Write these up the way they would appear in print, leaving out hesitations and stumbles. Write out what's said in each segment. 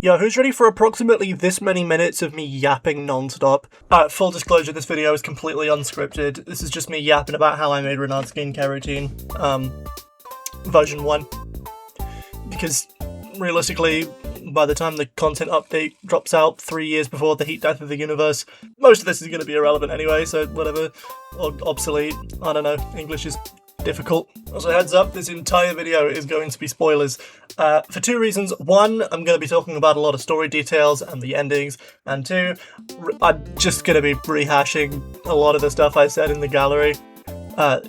Yo, who's ready for approximately this many minutes of me yapping non-stop? Full disclosure, this video is completely unscripted. This is just me yapping about how I made Renard's skincare routine. Version 1. Because, realistically, by the time the content update drops out 3 years before the heat death of the universe, most of this is going to be irrelevant anyway, so whatever. Or obsolete. I don't know. English is difficult. Also, heads up, this entire video is going to be spoilers. For two reasons. One, I'm going to be talking about a lot of story details and the endings. And two, I'm just going to be rehashing a lot of the stuff I said in the gallery.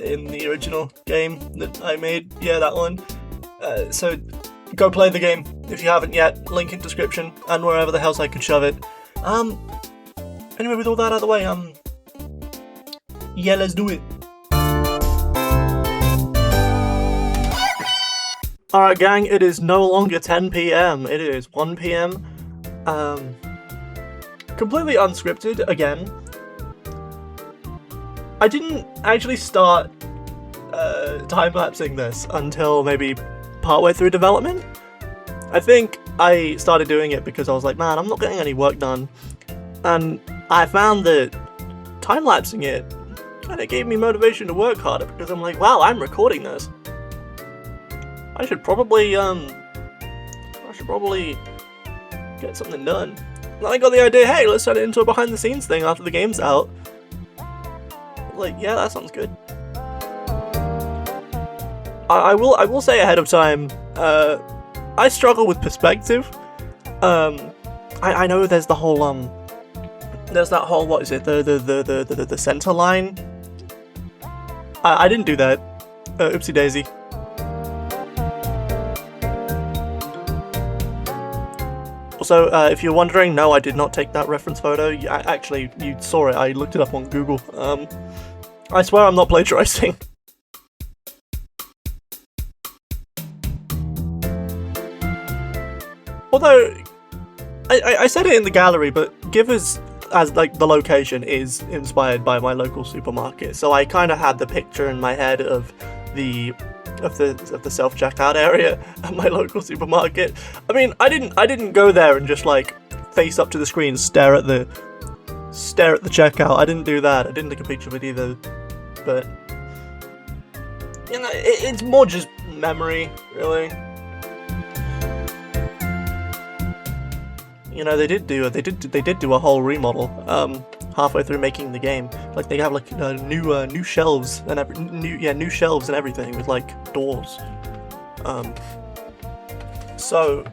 In the original game that I made. Yeah, that one. So, go play the game if you haven't yet. Link in description and wherever the hell I could shove it. Anyway, with all that out of the way, yeah, let's do it. Alright gang, it is no longer 10 PM, it is 1 PM. Completely unscripted, again. I didn't actually start time-lapsing this until maybe partway through development. I think I started doing it because I was like, man, I'm not getting any work done. And I found that time-lapsing it kind of gave me motivation to work harder because I'm like, wow, I'm recording this. I should probably get something done. And I got the idea, hey, let's turn it into a behind-the-scenes thing after the game's out. Like, yeah, that sounds good. I will say ahead of time, I struggle with perspective. I know there's the whole there's that whole, what is it, the center line. I didn't do that. Oopsie daisy. Also, if you're wondering, no, I did not take that reference photo. Actually, you saw it. I looked it up on Google. I swear I'm not plagiarizing. Although, I said it in the gallery, but Givers, as like the location, is inspired by my local supermarket. So I kind of had the picture in my head of the self-checkout area at my local supermarket. I mean, I didn't go there and just like face up to the screen, stare at the checkout. I didn't do that. I didn't take a picture of it either. But you know, it's more just memory, really. You know, they did do a whole remodel halfway through making the game. Like they have like new shelves and new shelves and everything with like doors. So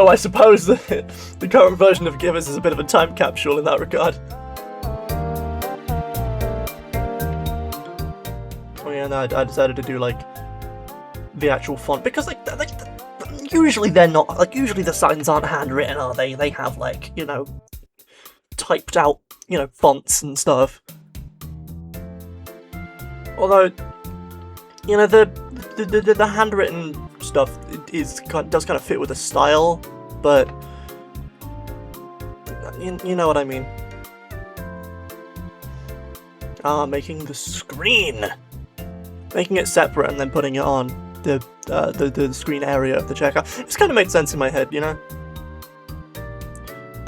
I suppose that the current version of Givers is a bit of a time capsule in that regard. Oh yeah, no, I decided to do like the actual font because like usually they're not, like, usually the signs aren't handwritten, are they? They have, like, you know, typed out, you know, fonts and stuff. Although, you know, the handwritten stuff does kind of fit with the style, but you know what I mean. Making the screen! Making it separate and then putting it on the screen area of the checkout. It's kind of made sense in my head, you know?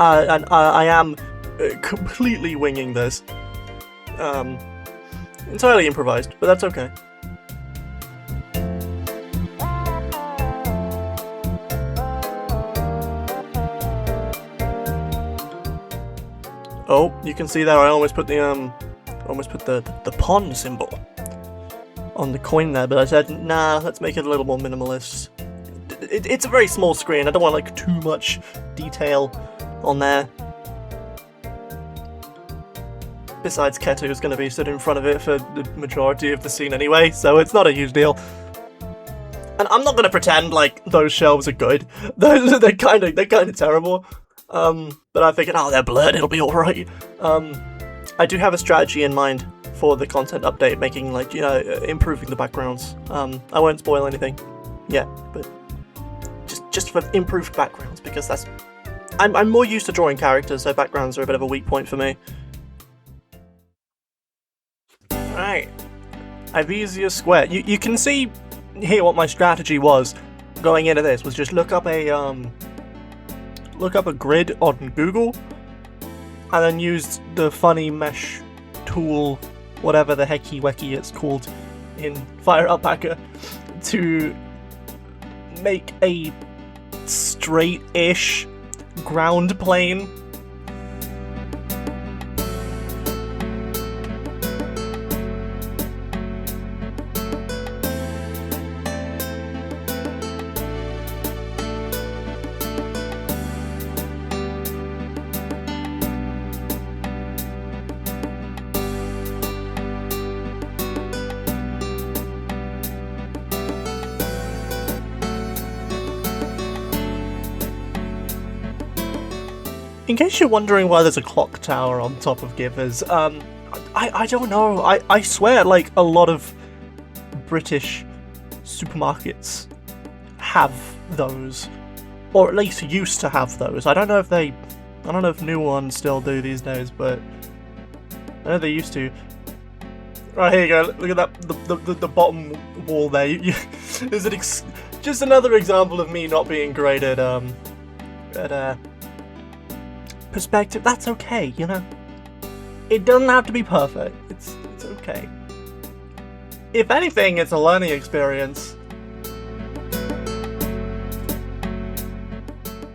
And I am completely winging this. Entirely improvised, but that's okay. Oh, you can see there I almost put the pond symbol on the coin there, but I said, nah, let's make it a little more minimalist. It's a very small screen, I don't want like too much detail on there. Besides, Ketu's going to be stood in front of it for the majority of the scene anyway, so it's not a huge deal. And I'm not going to pretend like those shelves are good. They're kind of terrible. But I figured, oh, they're blurred, it'll be alright. I do have a strategy in mind for the content update, making, like, you know, improving the backgrounds. I won't spoil anything yet, but just for improved backgrounds, because that's... I'm more used to drawing characters, so backgrounds are a bit of a weak point for me. Alright. Ivesius Square. You can see here what my strategy was going into this was just look up a grid on Google, and then used the funny mesh tool, whatever the hecky wecky it's called in Fire Alpaca, to make a straight-ish ground plane. In case you're wondering why there's a clock tower on top of Givers, I don't know. I swear, like, a lot of British supermarkets have those, or at least used to have those. I don't know if new ones still do these days, but I know they used to. Right, here you go. Look at that, the bottom wall there. There's just another example of me not being great at perspective. That's okay, you know. It doesn't have to be perfect. It's okay. If anything, it's a learning experience.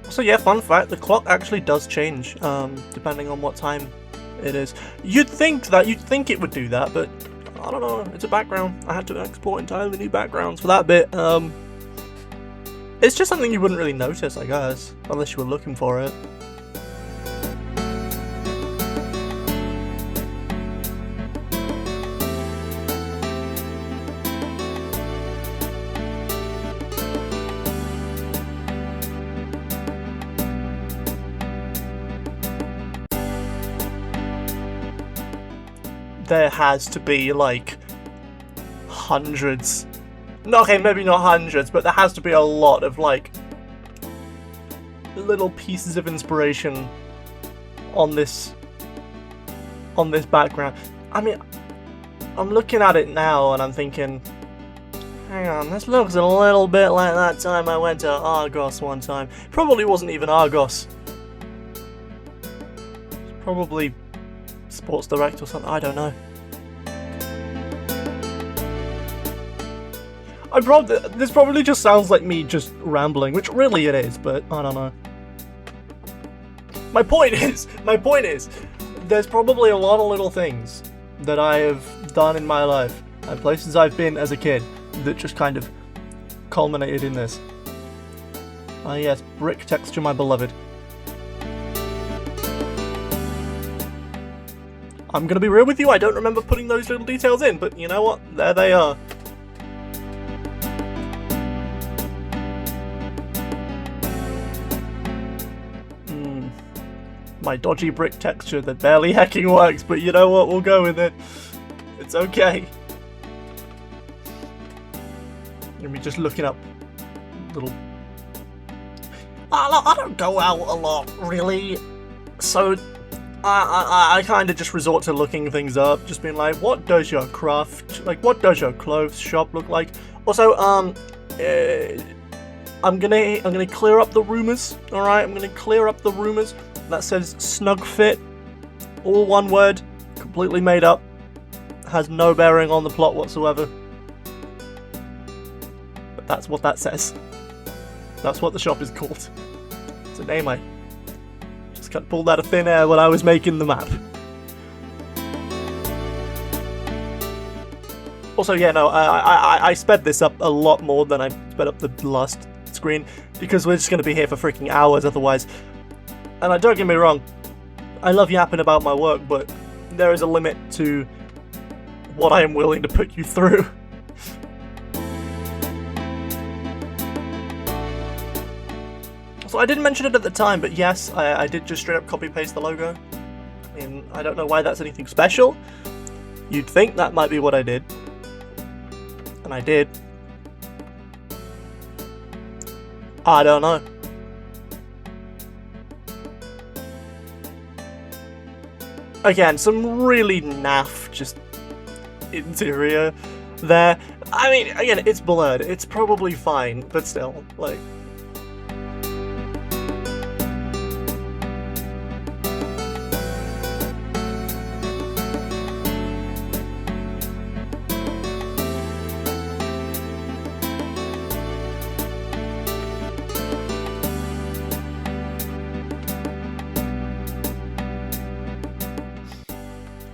So yeah, fun fact, the clock actually does change, depending on what time it is. You'd think it would do that, but I don't know, it's a background. I had to export entirely new backgrounds for that bit. It's just something you wouldn't really notice, I guess, unless you were looking for it. There has to be like hundreds, okay, maybe not hundreds, but there has to be a lot of like little pieces of inspiration on this background. I mean, I'm looking at it now and I'm thinking, hang on, this looks a little bit like that time I went to Argos one time. Probably wasn't even Argos. It's probably Sports Direct or something, I don't know. This probably just sounds like me just rambling, which really it is, but I don't know. My point is, there's probably a lot of little things that I have done in my life, and places I've been as a kid, that just kind of culminated in this. Ah yes, brick texture, my beloved. I'm gonna be real with you, I don't remember putting those little details in, but you know what? There they are. My dodgy brick texture that barely hecking works, but you know what? We'll go with it. It's okay. Let me just looking up little... I don't go out a lot, really, so... I kind of just resort to looking things up, just being like, what does your craft, like, what does your clothes shop look like? Also, I'm gonna clear up the rumors, alright? I'm gonna clear up the rumors. That says snug fit, all one word, completely made up, has no bearing on the plot whatsoever. But that's what that says. That's what the shop is called. It's a name I pulled out of thin air when I was making the map. Also, yeah, no, I sped this up a lot more than I sped up the last screen, because we're just going to be here for freaking hours otherwise. And don't get me wrong, I love yapping about my work, but there is a limit to what I am willing to put you through. So I didn't mention it at the time, but yes, I did just straight up copy paste the logo. I mean, I don't know why that's anything special. You'd think that might be what I did. And I did. I don't know. Again, some really naff just interior there. I mean, again, it's blurred. It's probably fine, but still, like...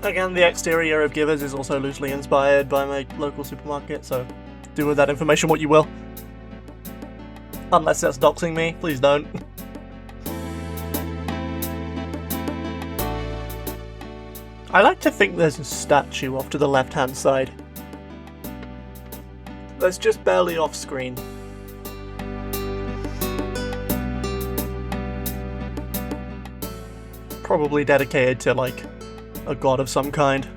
Again, the exterior of Givers is also loosely inspired by my local supermarket, so do with that information what you will. Unless that's doxing me, please don't. I like to think there's a statue off to the left-hand side. That's just barely off screen. Probably dedicated to, like, a god of some kind.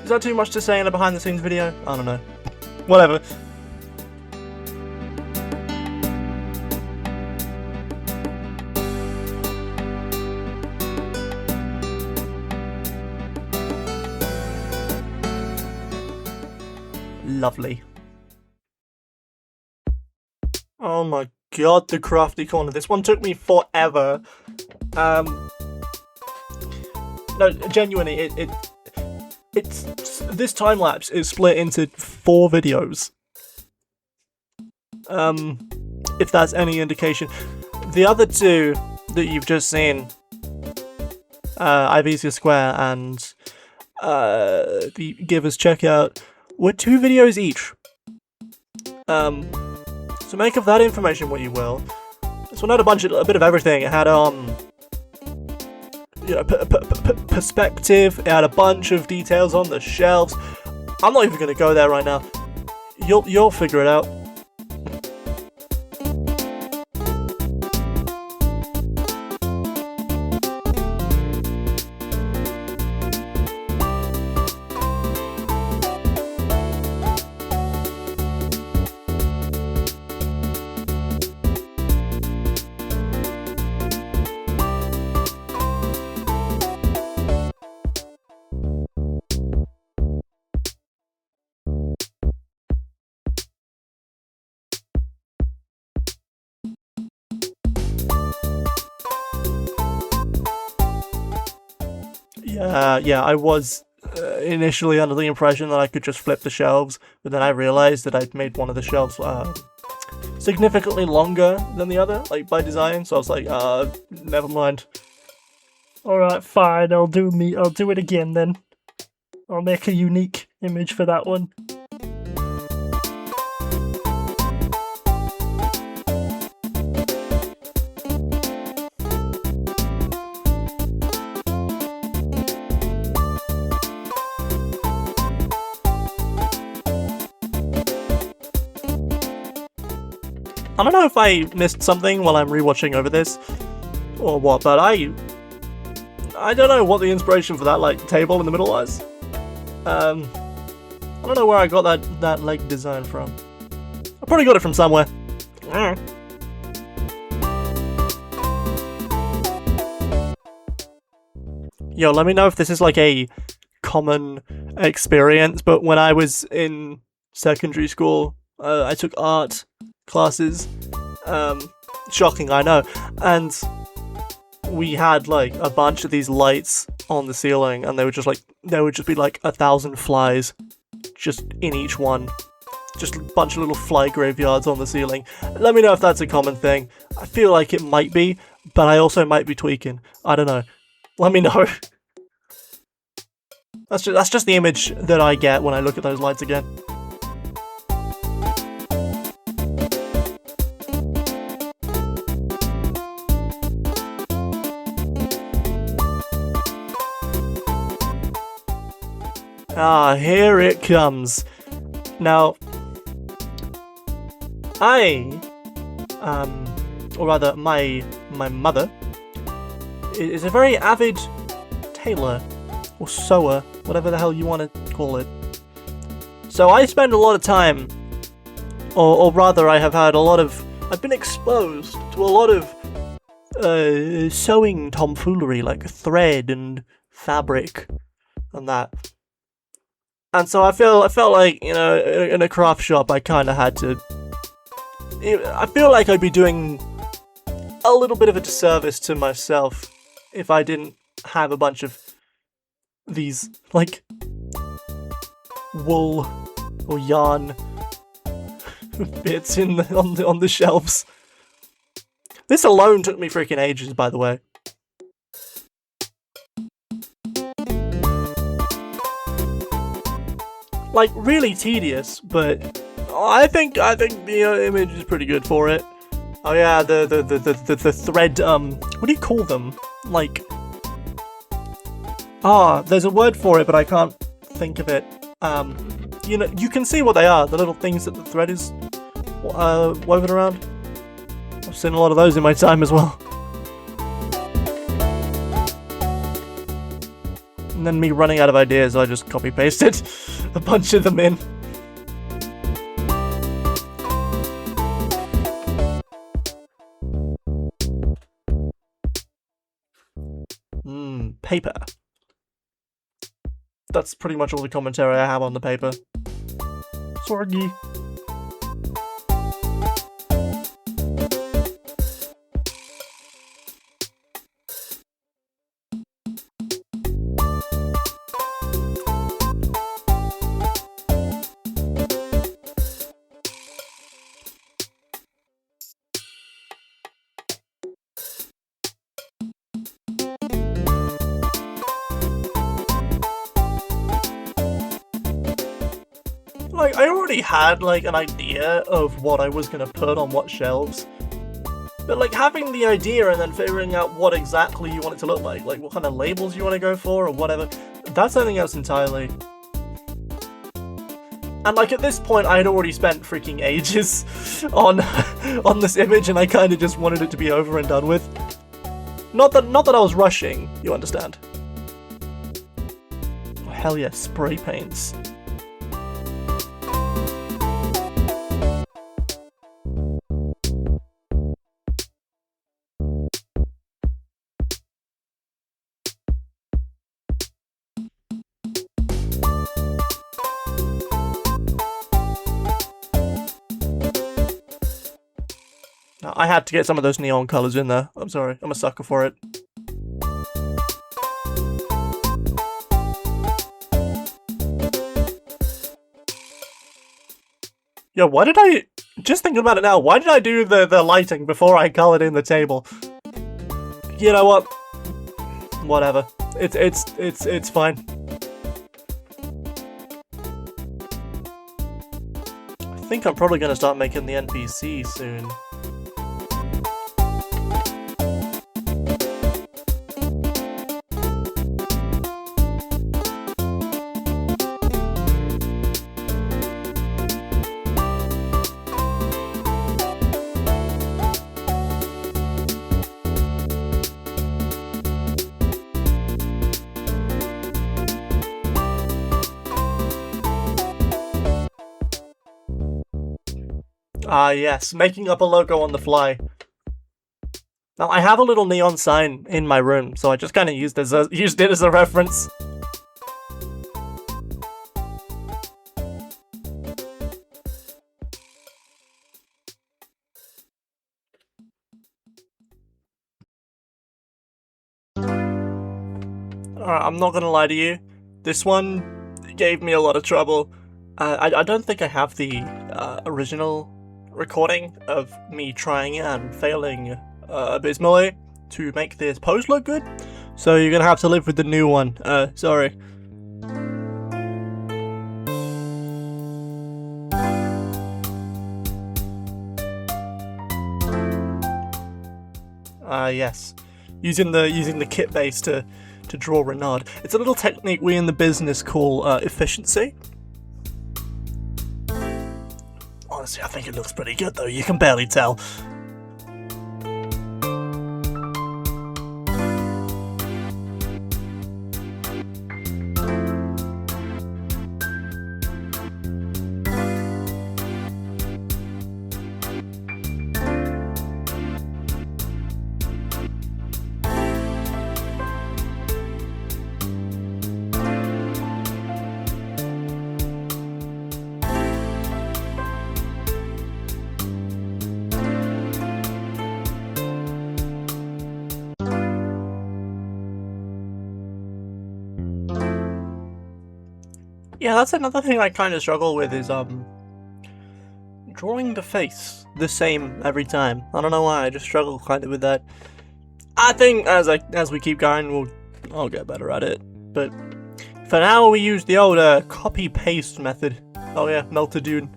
Is that too much to say in a behind-the-scenes video? I don't know. Whatever. Lovely. Oh my god, the crafty corner. This one took me forever. No, genuinely, it's this time lapse is split into 4 videos. If that's any indication. The other 2 that you've just seen, Ivisia Square and the Givers Checkout, were 2 videos each. So make of that information what you will. This one had a bit of everything. It had you know, perspective. It had a bunch of details on the shelves. I'm not even gonna go there right now. You'll figure it out. Yeah, I was initially under the impression that I could just flip the shelves, but then I realized that I'd made one of the shelves significantly longer than the other, like by design, so I was like, never mind. Alright, fine, I'll do it again then. I'll make a unique image for that one. I don't know if I missed something while I'm rewatching over this, or what, but I don't know what the inspiration for that, like, table in the middle was. I don't know where I got that leg design from. I probably got it from somewhere. Yo, let me know if this is like a common experience, but when I was in secondary school, I took art classes. Shocking, I know. And we had like a bunch of these lights on the ceiling, and there would just be like 1,000 flies just in each one. Just a bunch of little fly graveyards on the ceiling. Let me know if that's a common thing. I feel like it might be, but I also might be tweaking. I don't know. Let me know. That's just the image that I get when I look at those lights again. Ah, here it comes. Now, or rather, my mother is a very avid tailor, or sewer, whatever the hell you want to call it. So I spend a lot of time, or rather I've been exposed to a lot of sewing tomfoolery, like thread and fabric and that. And so I felt like, you know, in a craft shop, I kind of had to. I feel like I'd be doing a little bit of a disservice to myself if I didn't have a bunch of these, like, wool or yarn bits on the shelves. This alone took me freaking ages, by the way. Like, really tedious, but I think the image is pretty good for it. Oh yeah, the thread, what do you call them? Like, there's a word for it, but I can't think of it. You know, you can see what they are, the little things that the thread is woven around. I've seen a lot of those in my time as well. And then me running out of ideas, I just copy-pasted a bunch of them in. Paper. That's pretty much all the commentary I have on the paper. Sorry. Like, I already had, like, an idea of what I was gonna put on what shelves. But, like, having the idea and then figuring out what exactly you want it to look like what kind of labels you want to go for or whatever, that's something else entirely. And, like, at this point, I had already spent freaking ages on this image, and I kind of just wanted it to be over and done with. Not that I was rushing, you understand. Oh, hell yeah, spray paints. I had to get some of those neon colours in there. I'm sorry, I'm a sucker for it. Yeah, why did I... Just thinking about it now, why did I do the lighting before I coloured in the table? You know what? Whatever. It's fine. I think I'm probably going to start making the NPC soon. Ah yes, making up a logo on the fly. Now I have a little neon sign in my room, so I just kind of used it as a reference. Alright, I'm not gonna lie to you. This one gave me a lot of trouble. I don't think I have the original recording of me trying and failing abysmally to make this pose look good, so you're gonna have to live with the new one. Sorry. Yes, using the kit base to draw Renard. It's a little technique we in the business call efficiency. Honestly, I think it looks pretty good though, you can barely tell. Yeah, that's another thing I kind of struggle with is, drawing the face the same every time. I don't know why, I just struggle kind of with that. I think as we keep going, I'll get better at it. But for now, we use the old copy-paste method. Oh yeah, melted dune.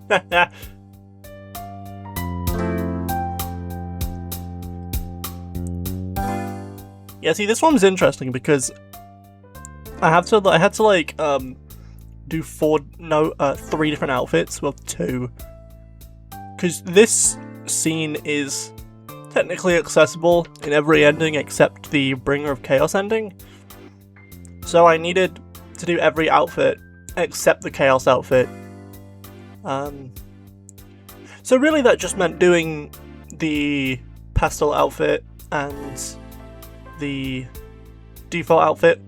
Yeah, see, this one's interesting because I had to like do 3 different outfits. Well, 2, because this scene is technically accessible in every ending except the Bringer of Chaos ending. So I needed to do every outfit except the Chaos outfit. So really that just meant doing the pastel outfit and the default outfit,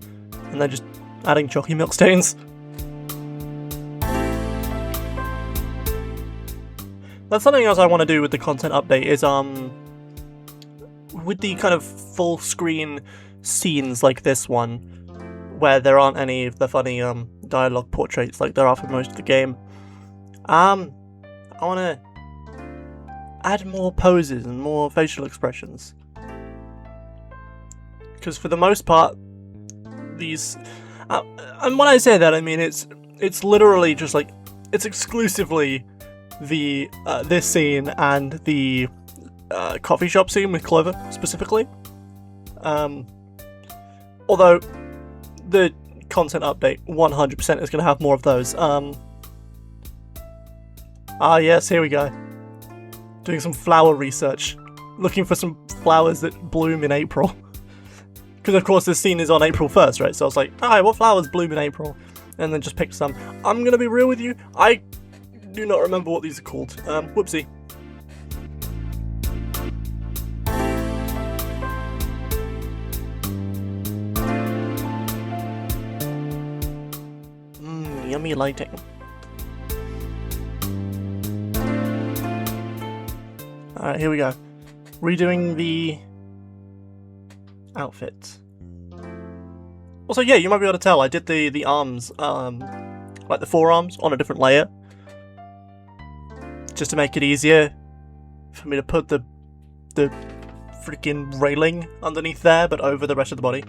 and then just adding chalky milk stains. That's something else I want to do with the content update is, with the kind of full screen scenes like this one, where there aren't any of the funny dialogue portraits like there are for most of the game, I want to add more poses and more facial expressions. Because for the most part, these, and when I say that, I mean it's literally just like, it's exclusively the this scene and the coffee shop scene with Clover specifically. Although the content update 100% is going to have more of those. Yes, here we go. Doing some flower research, looking for some flowers that bloom in April. Because of course this scene is on April 1st, right? So I was like, alright, what flowers bloom in April? And then just picked some. I'm gonna be real with you, I do not remember what these are called. Whoopsie. Yummy lighting. Alright, here we go. Redoing the outfit. Also, yeah, you might be able to tell I did the arms, like the forearms, on a different layer, just to make it easier for me to put the freaking railing underneath there, but over the rest of the body.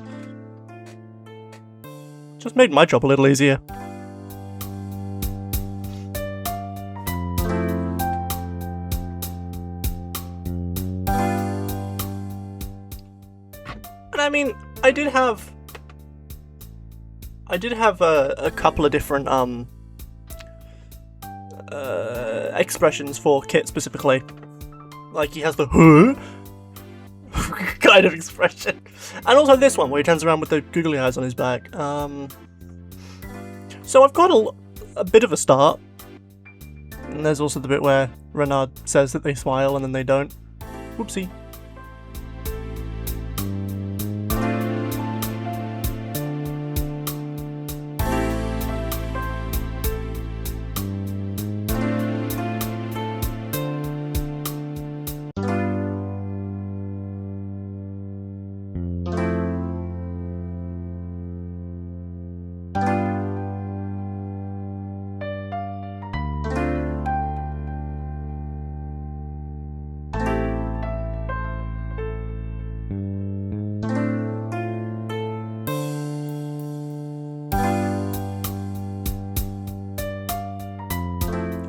Just made my job a little easier. And I mean, I did have a couple of different expressions for Kit specifically. Like he has the huh kind of expression, and also this one where he turns around with the googly eyes on his back. So I've got a bit of a start, and there's also the bit where Renard says that they smile and then they don't. Whoopsie.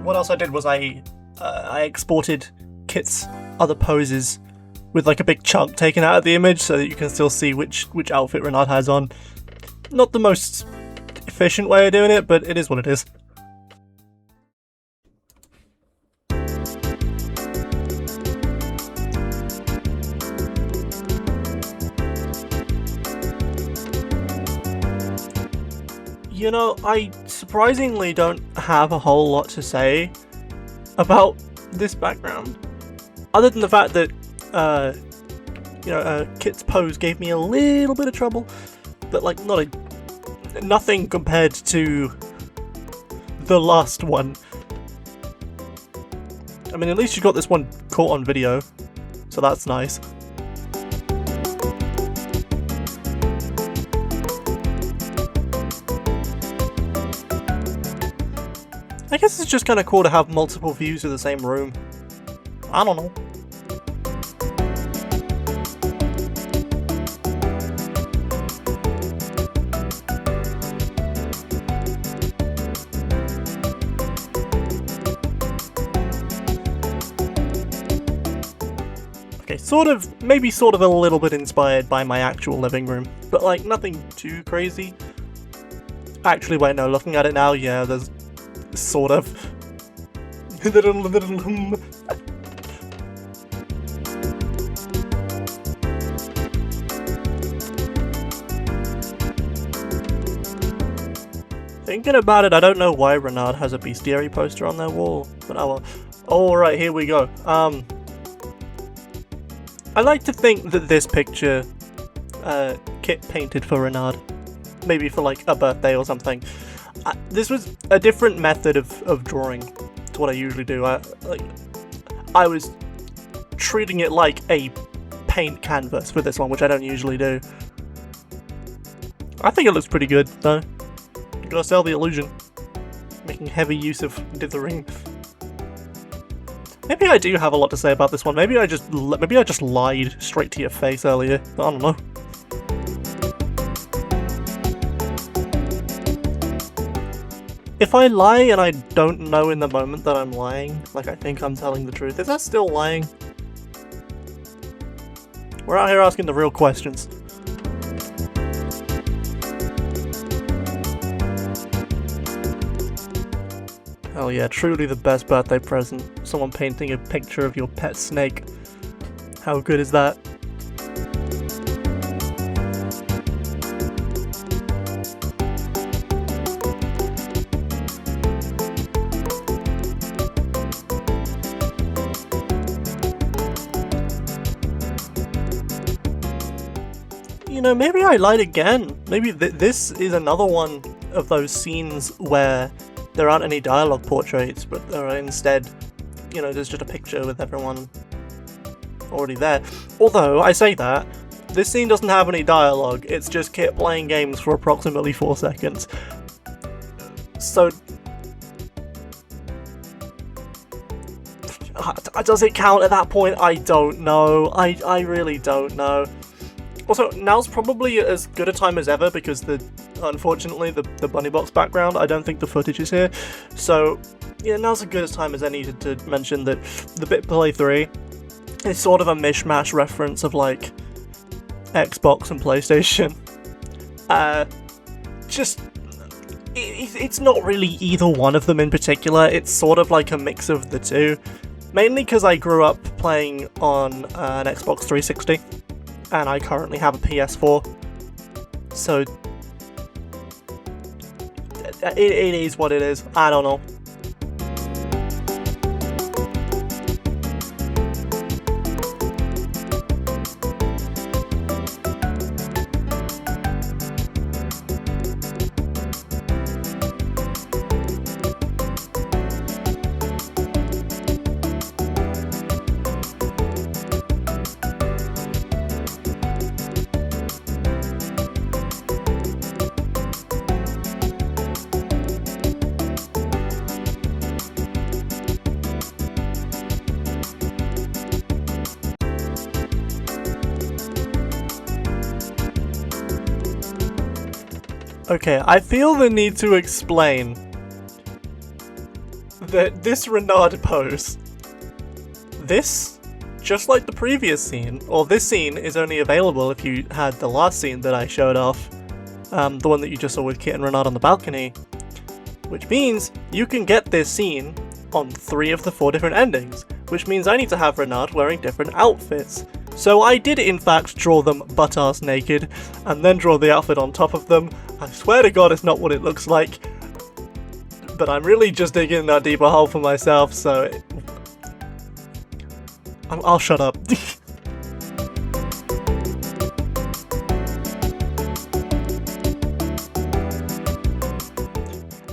What else I did was I exported Kit's other poses with like a big chunk taken out of the image so that you can still see which outfit Renard has on. Not the most efficient way of doing it, but it is what it is. You know, I surprisingly don't have a whole lot to say about this background, other than the fact that, Kit's pose gave me a little bit of trouble, but like nothing compared to the last one. I mean, at least you got this one caught on video, so that's nice. I guess it's just kind of cool to have multiple views of the same room. I don't know. Okay, maybe sort of a little bit inspired by my actual living room, but like nothing too crazy. Actually, wait, no, looking at it now, yeah, there's sort of. Thinking about it, I don't know why Renard has a bestiary poster on their wall, but oh well. Alright, here we go. I like to think that this picture, Kit painted for Renard. Maybe for like a birthday or something. This was a different method of drawing to what I usually do. I was treating it like a paint canvas for this one, which I don't usually do. I think it looks pretty good, though. You gotta sell the illusion. Making heavy use of dithering. Maybe I do have a lot to say about this one. Maybe I just lied straight to your face earlier. I don't know. If I lie and I don't know in the moment that I'm lying, like I think I'm telling the truth, is that still lying? We're out here asking the real questions. Hell yeah, truly the best birthday present. Someone painting a picture of your pet snake. How good is that? You know, maybe I lied again. Maybe this is another one of those scenes where there aren't any dialogue portraits, but there are instead, you know, there's just a picture with everyone already there. Although, I say that, this scene doesn't have any dialogue, it's just Kit playing games for approximately 4 seconds. So, does it count at that point? I don't know. I really don't know. Also, now's probably as good a time as ever because unfortunately the bunny box background, I don't think the footage is here. So yeah, now's as good a time as any to mention that the BitPlay 3 is sort of a mishmash reference of like Xbox and PlayStation. It's not really either one of them in particular, it's sort of like a mix of the two. Mainly because I grew up playing on an Xbox 360. And I currently have a PS4, so it is what it is. I don't know. Okay, I feel the need to explain that this Renard pose, just like the previous scene, or this scene is only available if you had the last scene that I showed off, the one that you just saw with Kit and Renard on the balcony, which means you can get this scene on 3 of the 4 different endings, which means I need to have Renard wearing different outfits. So I did in fact draw them butt-ass naked, and then draw the outfit on top of them. I swear to God it's not what it looks like, but I'm really just digging that deeper hole for myself, so I'll shut up.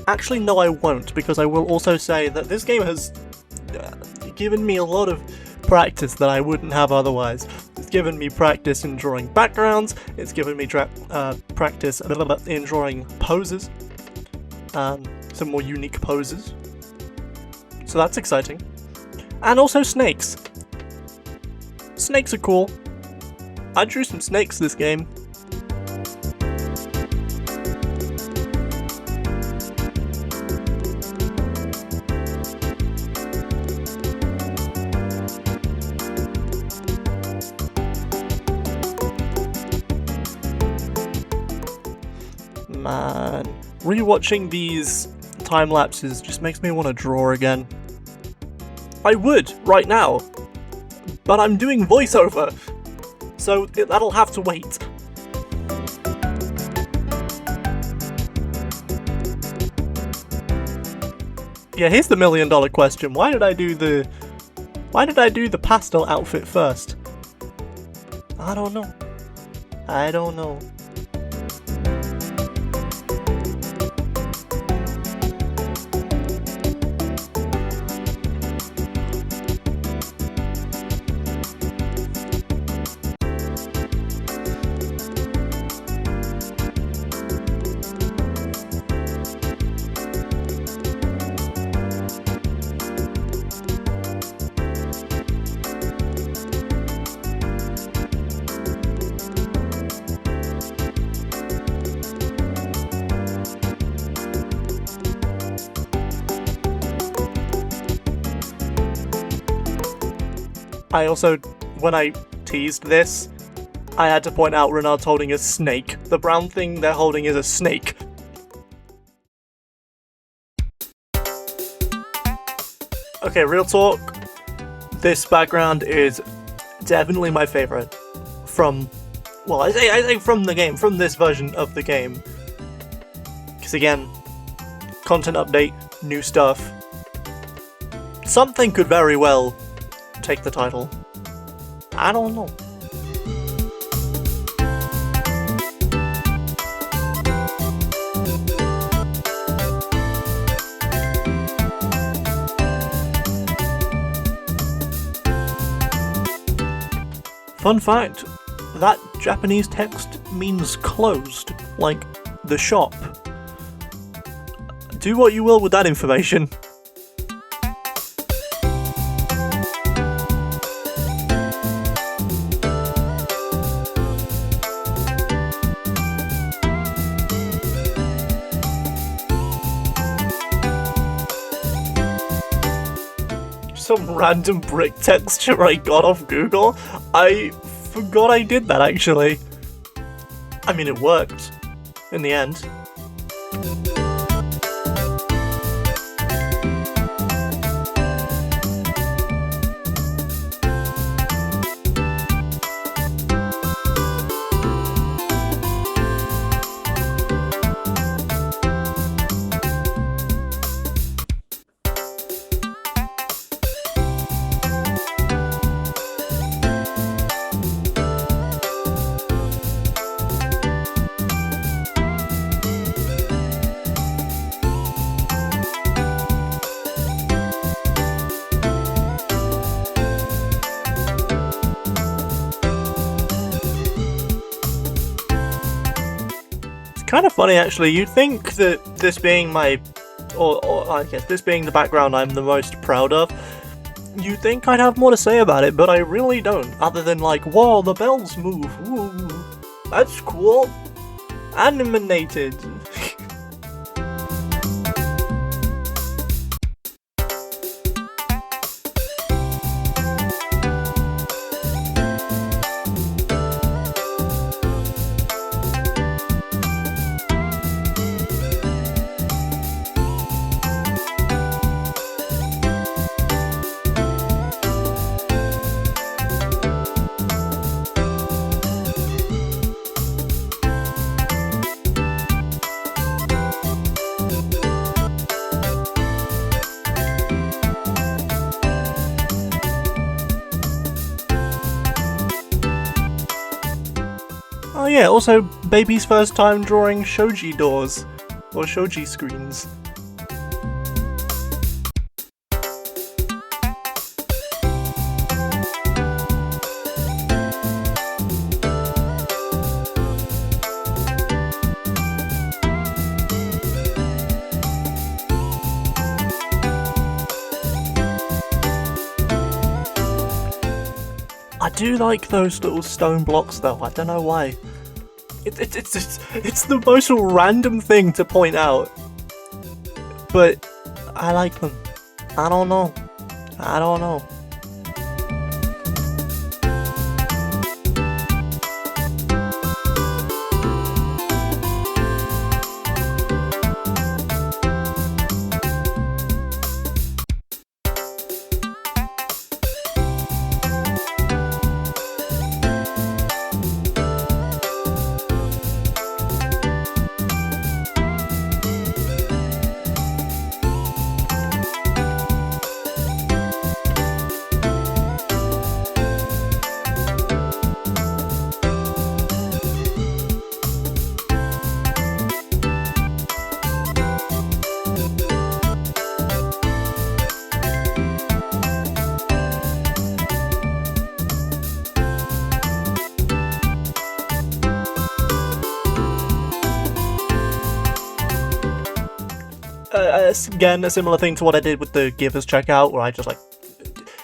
Actually, no, I won't, because I will also say that this game has given me a lot of practice that I wouldn't have otherwise. It's given me practice in drawing backgrounds, it's given me practice in drawing poses, some more unique poses, so that's exciting. And also snakes. Snakes are cool. I drew some snakes this game. Man, rewatching these time lapses just makes me want to draw again. I would, right now, but I'm doing voiceover, so that'll have to wait. Yeah, here's the $1 million question. Why did I do the pastel outfit first? I don't know. I also, when I teased this, I had to point out Renard's holding a snake. The brown thing they're holding is a snake. Okay, real talk. This background is definitely my favorite from, well, I say from the game, from this version of the game. Because again, content update, new stuff. Something could very well take the title. I don't know. Fun fact, that Japanese text means closed, like the shop. Do what you will with that information. Some random brick texture I got off Google. I forgot I did that actually. I mean, it worked in the end. Kind of funny actually. You'd think that this being my, or I guess this being the background I'm the most proud of, you'd think I'd have more to say about it, but I really don't, other than like, whoa, the bells move, ooh, that's cool, animated. Oh yeah, also baby's first time drawing shoji doors, or shoji screens. do like those little stone blocks though, I don't know why. It's the most random thing to point out. But I like them. I don't know. Again, a similar thing to what I did with the Givers checkout, where I just like,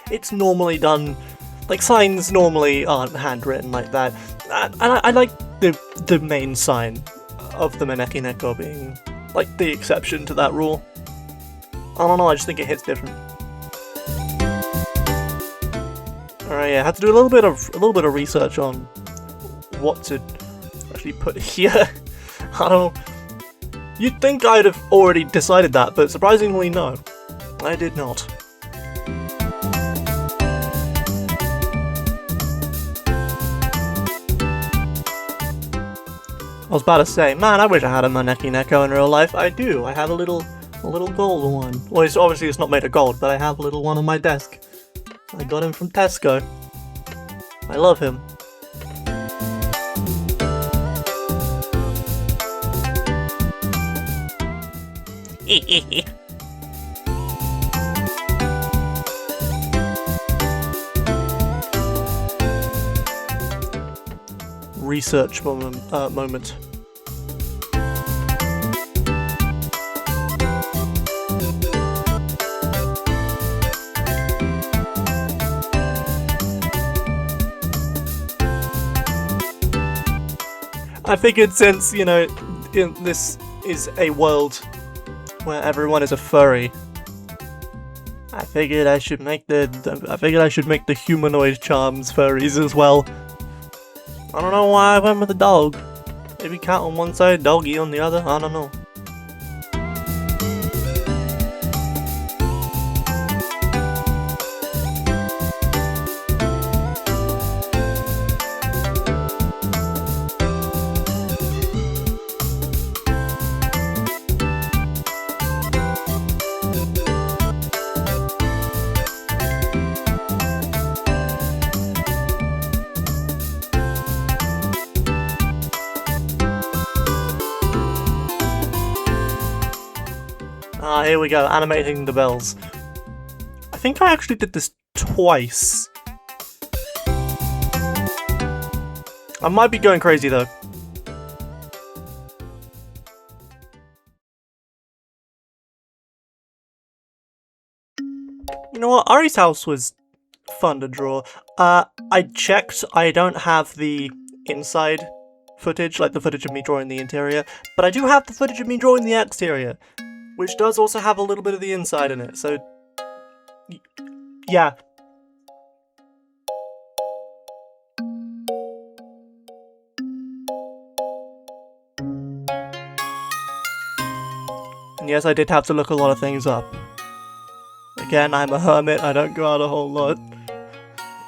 it's normally done, like signs normally aren't handwritten like that, and I like the main sign of the Maneki Neko being like the exception to that rule. I don't know, I just think it hits different. Alright, yeah, I had to do a little bit of research on what to actually put here. I don't know. You'd think I'd have already decided that, but surprisingly no. I did not. I was about to say, man, I wish I had a Maneki Neko in real life. I do. I have a little gold one. Well, obviously it's not made of gold, but I have a little one on my desk. I got him from Tesco. I love him. Research moment. I figured since, you know, this is a world where everyone is a furry, I figured I should make the humanoid charms furries as well. I don't know why I went with a dog. Maybe cat on one side, doggy on the other, I don't know. Ah, here we go, animating the bells. I think I actually did this twice. I might be going crazy though. You know what, Ari's house was fun to draw. I checked, I don't have the inside footage, like the footage of me drawing the interior, but I do have the footage of me drawing the exterior, which does also have a little bit of the inside in it, so yeah. And yes, I did have to look a lot of things up. Again, I'm a hermit, I don't go out a whole lot.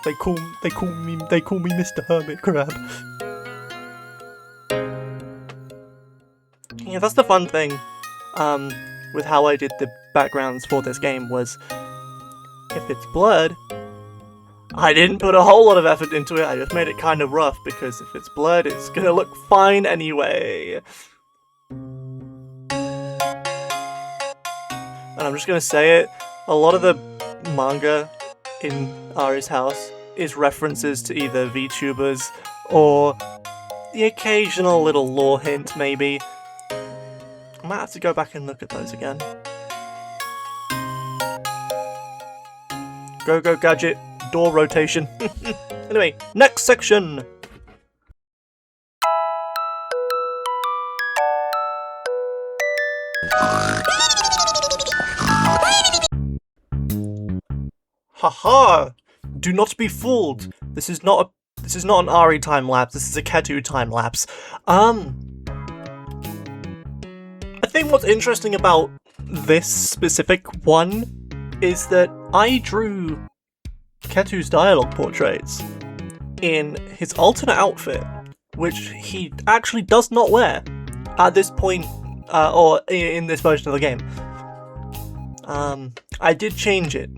They call me Mr. Hermit Crab. Yeah, that's the fun thing. With how I did the backgrounds for this game was, if it's blurred, I didn't put a whole lot of effort into it, I just made it kind of rough, because if it's blurred, it's gonna look fine anyway. And I'm just gonna say it, a lot of the manga in Ari's house is references to either VTubers or the occasional little lore hint, maybe. I might have to go back and look at those again. Go gadget, door rotation. Anyway, next section! Haha! Do not be fooled. This is not an Ari time lapse. This is a Ketu time lapse. I think what's interesting about this specific one is that I drew Ketu's dialogue portraits in his alternate outfit, which he actually does not wear at this point, or in this version of the game. I did change it.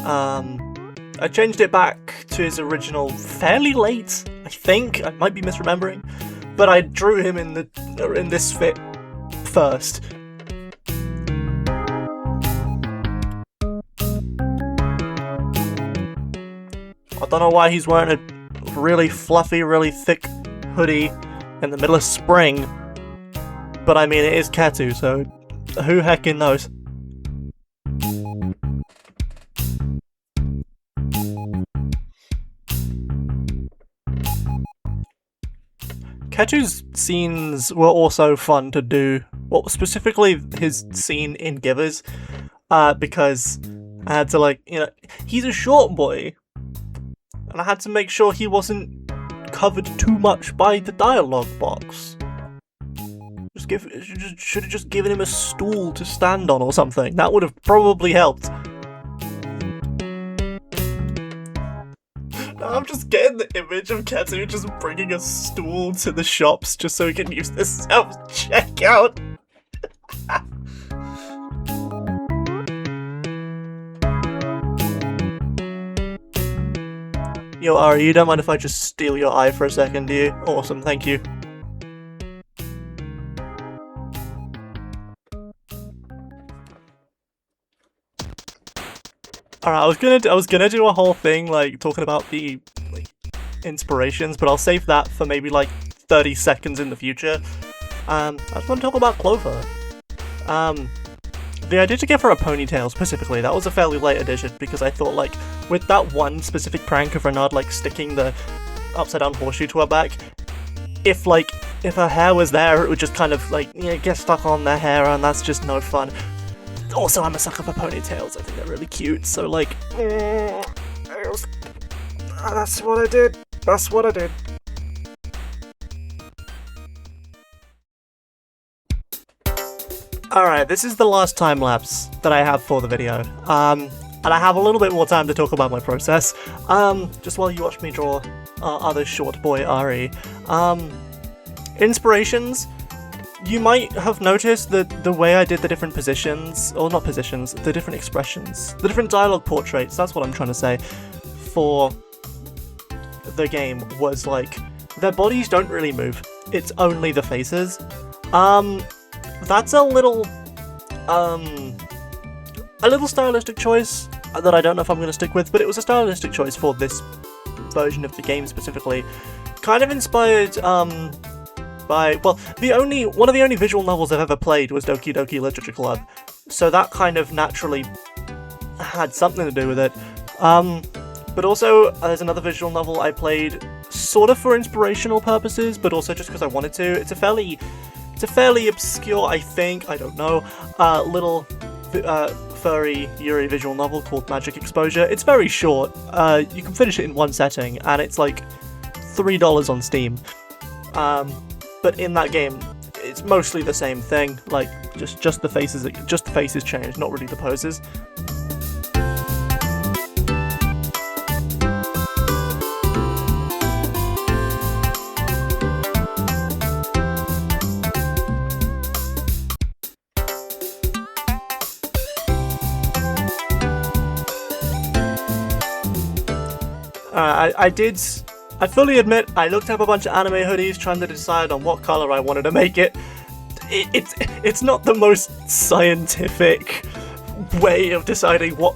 I changed it back to his original fairly late, I think. I might be misremembering, but I drew him in this fit first. I don't know why he's wearing a really fluffy, really thick hoodie in the middle of spring, but I mean, it is Ketu, so who heckin' knows? Ketu's scenes were also fun to do, well, specifically his scene in Givers, because I had to, he's a short boy, and I had to make sure he wasn't covered too much by the dialogue box. Should have just given him a stool to stand on or something. That would have probably helped. I'm just getting the image of Ketu just bringing a stool to the shops just so he can use the self-checkout. Yo, Ari, you don't mind if I just steal your eye for a second, do you? Awesome, thank you. Alright, I was gonna do a whole thing, talking about the, inspirations, but I'll save that for maybe, 30 seconds in the future. I just want to talk about Clover. The idea to give her a ponytail, specifically, that was a fairly late addition, because I thought, with that one specific prank of Renard, sticking the upside-down horseshoe to her back, if her hair was there, it would just kind of, get stuck on their hair, and that's just no fun. Also, I'm a sucker for ponytails. I think they're really cute. So, that's what I did. That's what I did. Alright, this is the last time lapse that I have for the video. And I have a little bit more time to talk about my process. Just while you watch me draw other short boy Ari. Inspirations. You might have noticed that the way I did the different positions, or not positions, the different expressions, the different dialogue portraits, that's what I'm trying to say, for the game was their bodies don't really move. It's only the faces. That's a little stylistic choice that I don't know if I'm going to stick with, but it was a stylistic choice for this version of the game specifically. Kind of inspired, one of the only visual novels I've ever played was Doki Doki Literature Club, so that kind of naturally had something to do with it. But also, there's another visual novel I played sort of for inspirational purposes, but also just because I wanted to. It's a fairly obscure, I think, I don't know, little furry Yuri visual novel called Magic Exposure. It's very short. You can finish it in one setting, and it's $3 on Steam. But in that game, it's mostly the same thing, just the faces change, not really the poses. I fully admit, I looked up a bunch of anime hoodies trying to decide on what color I wanted to make it. It's not the most scientific way of deciding what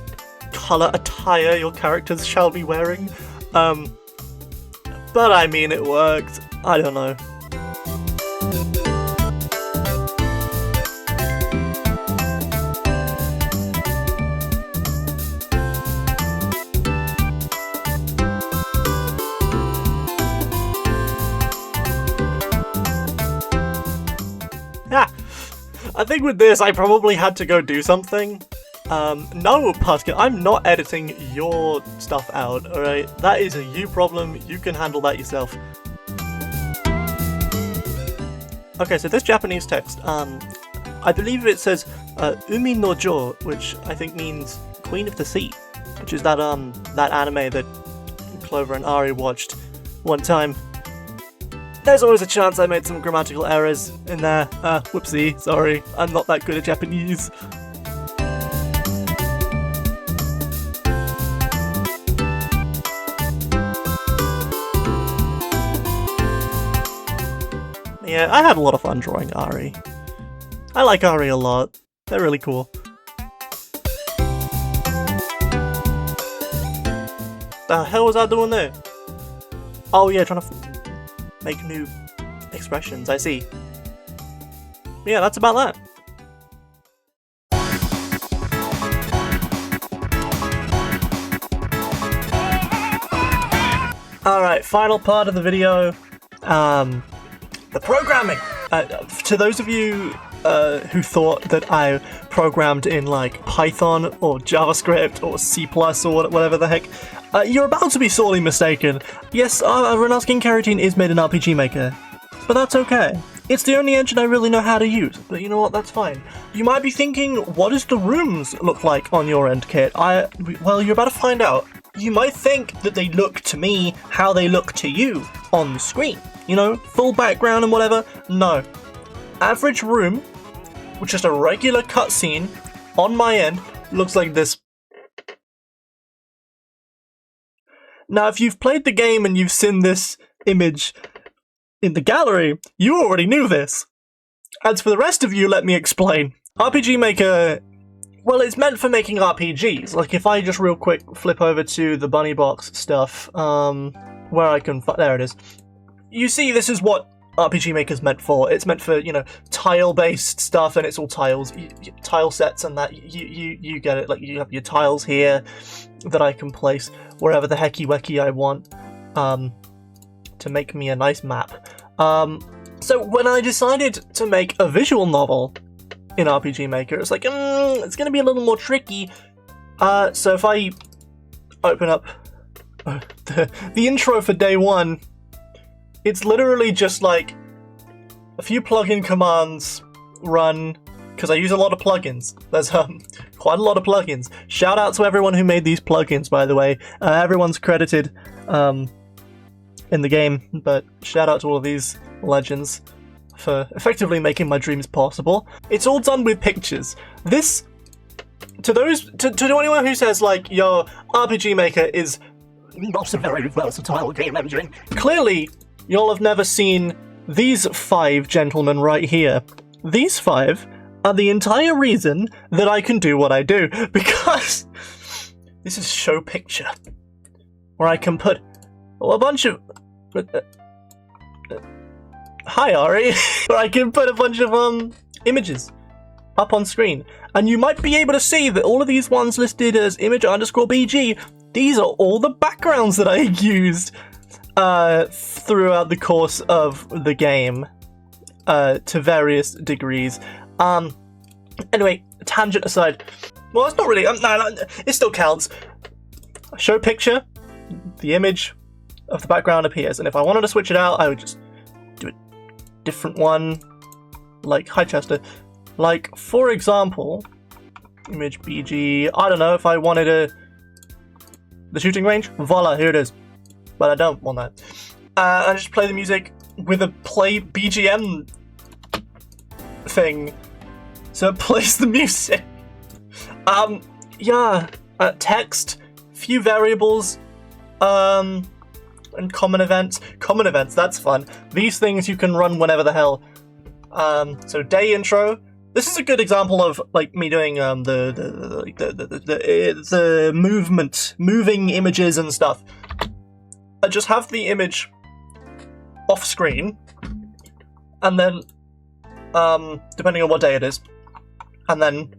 color attire your characters shall be wearing. But I mean, it worked. I don't know. I think with this, I probably had to go do something. No, Pascal, I'm not editing your stuff out, alright? That is a you problem, you can handle that yourself. Okay, so this Japanese text, I believe it says, Umi no Jo, which I think means Queen of the Sea, which is that anime that Clover and Ari watched one time. There's always a chance I made some grammatical errors in there. Whoopsie, sorry, I'm not that good at Japanese. Yeah, I had a lot of fun drawing Ari. I like Ari a lot. They're really cool. The hell was I doing there? Oh yeah, trying to make new expressions, I see. Yeah, that's about that. Alright, final part of the video. The programming! To those of you who thought that I programmed in like Python or JavaScript or C++ or whatever the heck, you're about to be sorely mistaken. Yes, Renard Skin Carotene is made in RPG Maker, but that's okay. It's the only engine I really know how to use, but you know what, that's fine. You might be thinking, what does the rooms look like on your end, Kit? Well, you're about to find out. You might think that they look to me how they look to you on the screen. You know, full background and whatever. No. Average room, with just a regular cutscene on my end, looks like this. Now, if you've played the game and you've seen this image in the gallery, you already knew this. As for the rest of you, let me explain. RPG Maker, well, it's meant for making RPGs. Like, if I just real quick flip over to the bunny box stuff, where I can, there it is. You see, this is what RPG Maker's meant for. It's meant for, you know, tile-based stuff, and it's all tiles, tile sets and that. You get it. Like, you have your tiles here that I can place wherever the hecky-wecky I want, to make me a nice map. So when I decided to make a visual novel in RPG Maker, it's like, it's gonna be a little more tricky. So if I open up the intro for day one, it's literally just like a few plugin commands run, because I use a lot of plugins. There's quite a lot of plugins. Shout out to everyone who made these plugins, by the way. Everyone's credited in the game, but shout out to all of these legends for effectively making my dreams possible. It's all done with pictures. This, to anyone who says like, yo, RPG Maker is not a very versatile game engine, clearly you'll have never seen these 5 gentlemen right here. These 5 are the entire reason that I can do what I do, because this is show picture, where I can put a bunch of hi Ari, where I can put a bunch of images up on screen, and you might be able to see that all of these ones listed as image_bg, these are all the backgrounds that I used throughout the course of the game, to various degrees. Anyway, tangent aside, well, it's not really, no, it still counts. Show picture, the image of the background appears, and if I wanted to switch it out, I would just do a different one, like, hi Chester, like, for example, image BG, I don't know, if I wanted the shooting range, voila, here it is. But I don't want that. I just play the music with a play BGM thing, so it plays the music. Yeah, text, few variables, and common events. Common events, that's fun. These things you can run whenever the hell. So day intro. This is a good example of like me doing the moving images and stuff. I just have the image off screen, and then, depending on what day it is, and then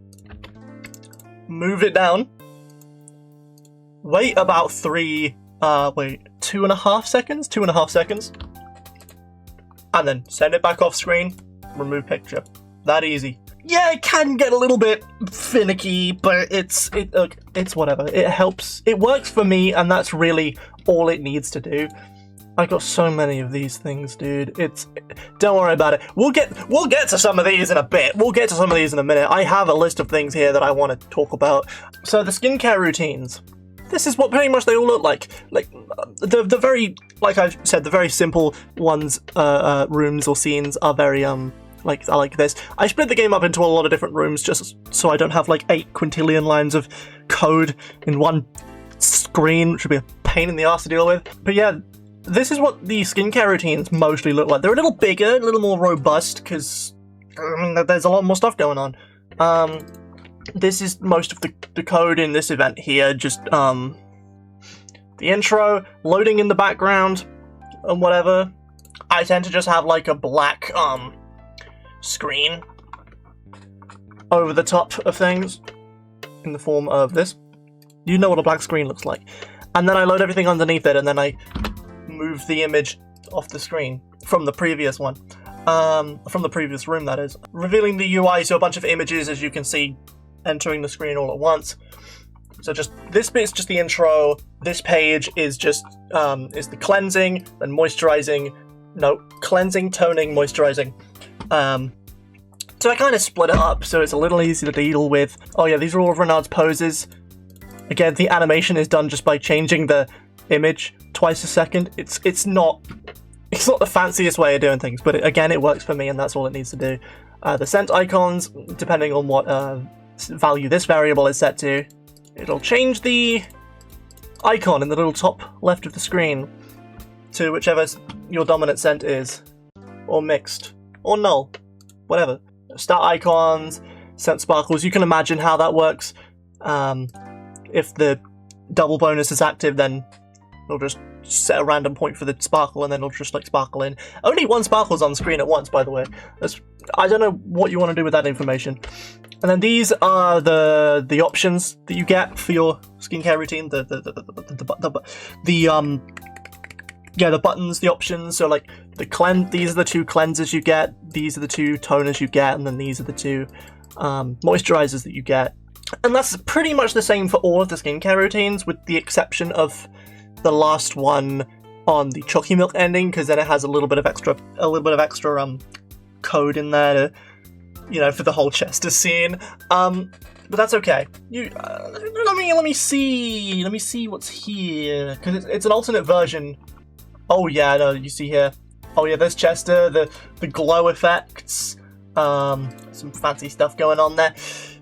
move it down, wait about 2.5 seconds, and then send it back off screen, remove picture. That easy. yeah, it can get a little bit finicky, but it's whatever. It helps. It works for me, and that's really all it needs to do. I got so many of these things, dude. Don't worry about it. We'll get to some of these in a bit. We'll get to some of these in a minute. I have a list of things here that I want to talk about. So the skincare routines. This is what pretty much they all look like. Like the very, like I've said, the very simple ones, rooms or scenes are very like this. I split the game up into a lot of different rooms just so I don't have like 8 quintillion lines of code in one screen, which would be a pain in the ass to deal with. But yeah. This is what the skincare routines mostly look like. They're a little bigger, a little more robust, because there's a lot more stuff going on. This is most of the code in this event here, just the intro, loading in the background, and whatever. I tend to just have like a black screen over the top of things, in the form of this. You know what a black screen looks like. And then I load everything underneath it, and then I move the image off the screen from the previous one, from the previous room, that is, revealing the UI to a bunch of images, as you can see, entering the screen all at once. So just this bit's just the intro. This page is just is the cleansing, then moisturizing. No, cleansing, toning, moisturizing. So I kind of split it up so it's a little easier to deal with. Oh yeah, these are all of Renard's poses. Again, the animation is done just by changing the image twice a second. It's not the fanciest way of doing things, but again, it works for me, and that's all it needs to do. The scent icons, depending on what value this variable is set to, it'll change the icon in the little top left of the screen to whichever your dominant scent is, or mixed, or null, whatever. Stat icons, scent sparkles, you can imagine how that works. If the double bonus is active, then it'll just set a random point for the sparkle, and then it'll just like sparkle in. Only one sparkle's on screen at once, by the way. I don't know what you want to do with that information. And then these are the options that you get for your skincare routine. The buttons, the options. So like these are the 2 cleansers you get. These are the 2 toners you get, and then these are the 2 moisturizers that you get. And that's pretty much the same for all of the skincare routines, with the exception of the last one on the chalky milk ending, because then it has a little bit of extra code in there to, for the whole Chester scene. But that's okay. Let me see what's here, because it's an alternate version. Oh yeah, no, you see here. Oh yeah, there's Chester, the glow effects, some fancy stuff going on there.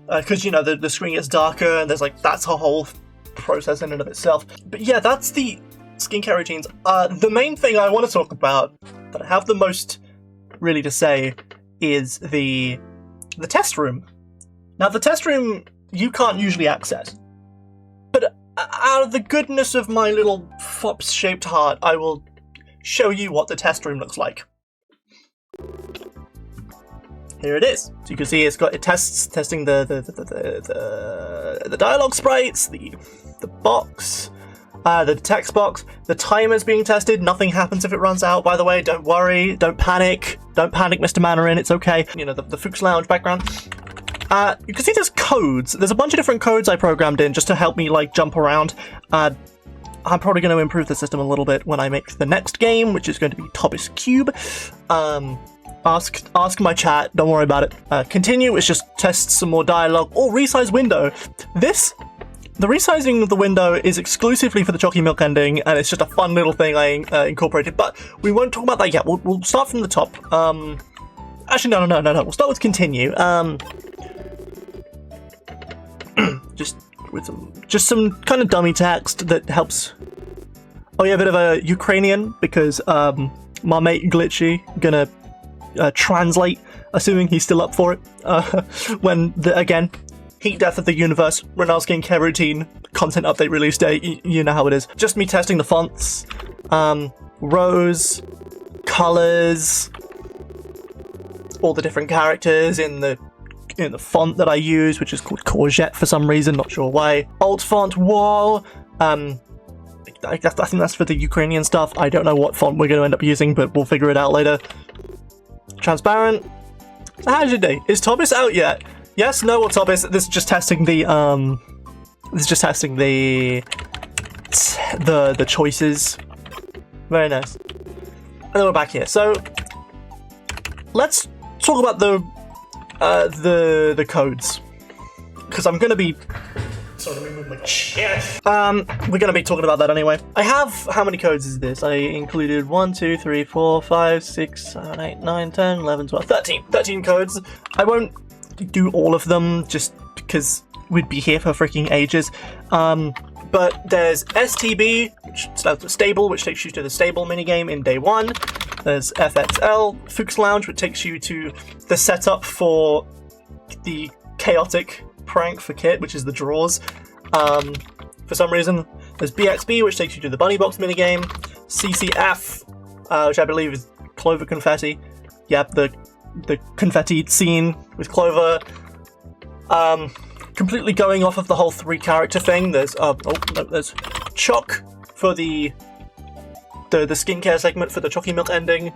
Because the screen gets darker, and that's a whole process in and of itself. But yeah, that's the skincare routines. The main thing I want to talk about, that I have the most really to say, is the test room. Now, the test room you can't usually access, but out of the goodness of my little fops-shaped heart, I will show you what the test room looks like. Here it is. So you can see it testing the dialogue sprites, the box, the text box. The timer's being tested. Nothing happens if it runs out, by the way. Don't worry. Don't panic. Don't panic, Mr. Mandarin. It's okay. The Fuchs Lounge background. You can see there's codes. There's a bunch of different codes I programmed in just to help me jump around. I'm probably going to improve the system a little bit when I make the next game, which is going to be Tobi's Cube. Ask my chat, don't worry about it. Continue, it's just test some more dialogue. Oh, resize window. The resizing of the window is exclusively for the chalky milk ending, and it's just a fun little thing I incorporated, but we won't talk about that yet. We'll start from the top. Actually, no. We'll start with continue. Just some kind of dummy text that helps. Oh yeah, a bit of a Ukrainian, because my mate Glitchy gonna translate, assuming he's still up for it, when again, Heat Death of the Universe, Renard skincare routine, content update release date, you know how it is. Just me testing the fonts, rows, colors, all the different characters in the font that I use, which is called Courgette for some reason, not sure why. Alt font wall, I think that's for the Ukrainian stuff. I don't know what font we're going to end up using, but we'll figure it out later. Transparent, How's your day? Is Thomas out yet? Yes, no, or Thomas? This is just testing the the choices. Very nice. And then we're back here. So let's talk about the codes, because I'm gonna be. Sorry, let me move my chair. We're gonna be talking about that anyway. I have, how many codes is this? I included 1, 2, 3, 4, 5, 6, 7, 8, 9, 10, 11, 12, 13. 13 codes. I won't do all of them just because we'd be here for freaking ages. But there's STB, which stands for stable, which takes you to the stable minigame in day 1. There's FXL, Fuchs Lounge, which takes you to the setup for the chaotic prank for Kit, which is the drawers. For some reason, there's BXB, which takes you to the bunny box minigame. CCF, which I believe is Clover Confetti. Yep, the confetti scene with Clover. Completely going off of the whole 3-character thing. There's there's Choc for the skincare segment for the Chocky Milk ending.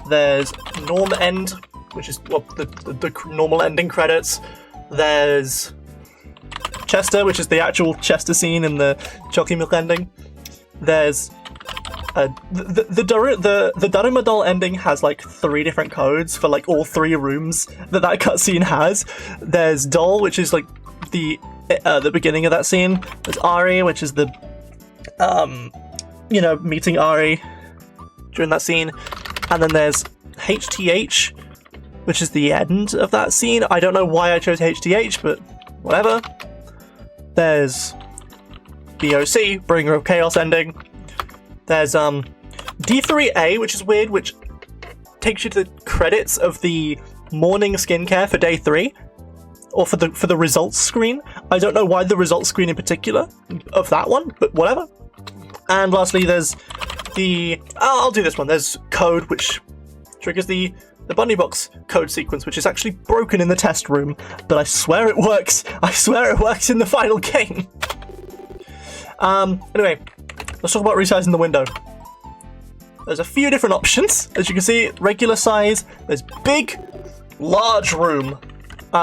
There's Norm End, which is the normal ending credits. There's Chester, which is the actual Chester scene in the Chocky Milk ending. There's the Daruma Doll ending has like 3 different codes for like all 3 rooms that cutscene has. There's Doll, which is like the beginning of that scene. There's Ari, which is the meeting Ari during that scene. And then there's HTH, which is the end of that scene. I don't know why I chose HTH, but whatever. There's BOC, Bringer of Chaos ending. There's D3A, which is weird, which takes you to the credits of the morning skincare for day 3, or for the results screen. I don't know why the results screen in particular of that one, but whatever. And lastly, there's the I'll do this one. There's code, which triggers the bunny box code sequence, which is actually broken in the test room, but I swear it works. I swear it works in the final game. Anyway, let's talk about resizing the window. There's a few different options. As you can see, regular size, there's big, large room.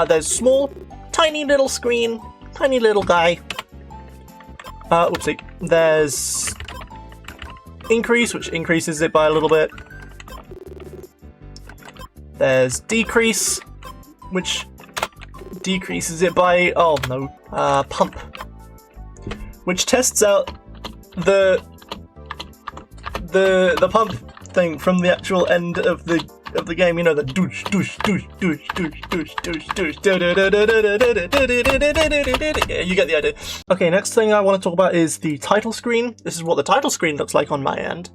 There's small, tiny little screen, tiny little guy. Whoopsie. There's increase, which increases it by a little bit. There's decrease, which decreases it by, pump, which tests out the pump thing from the actual end of the game. You know, the douche douche douche douche douche douche douche douche. You get the idea. Okay, next thing I want to talk about is the title screen. This is what the title screen looks like on my end.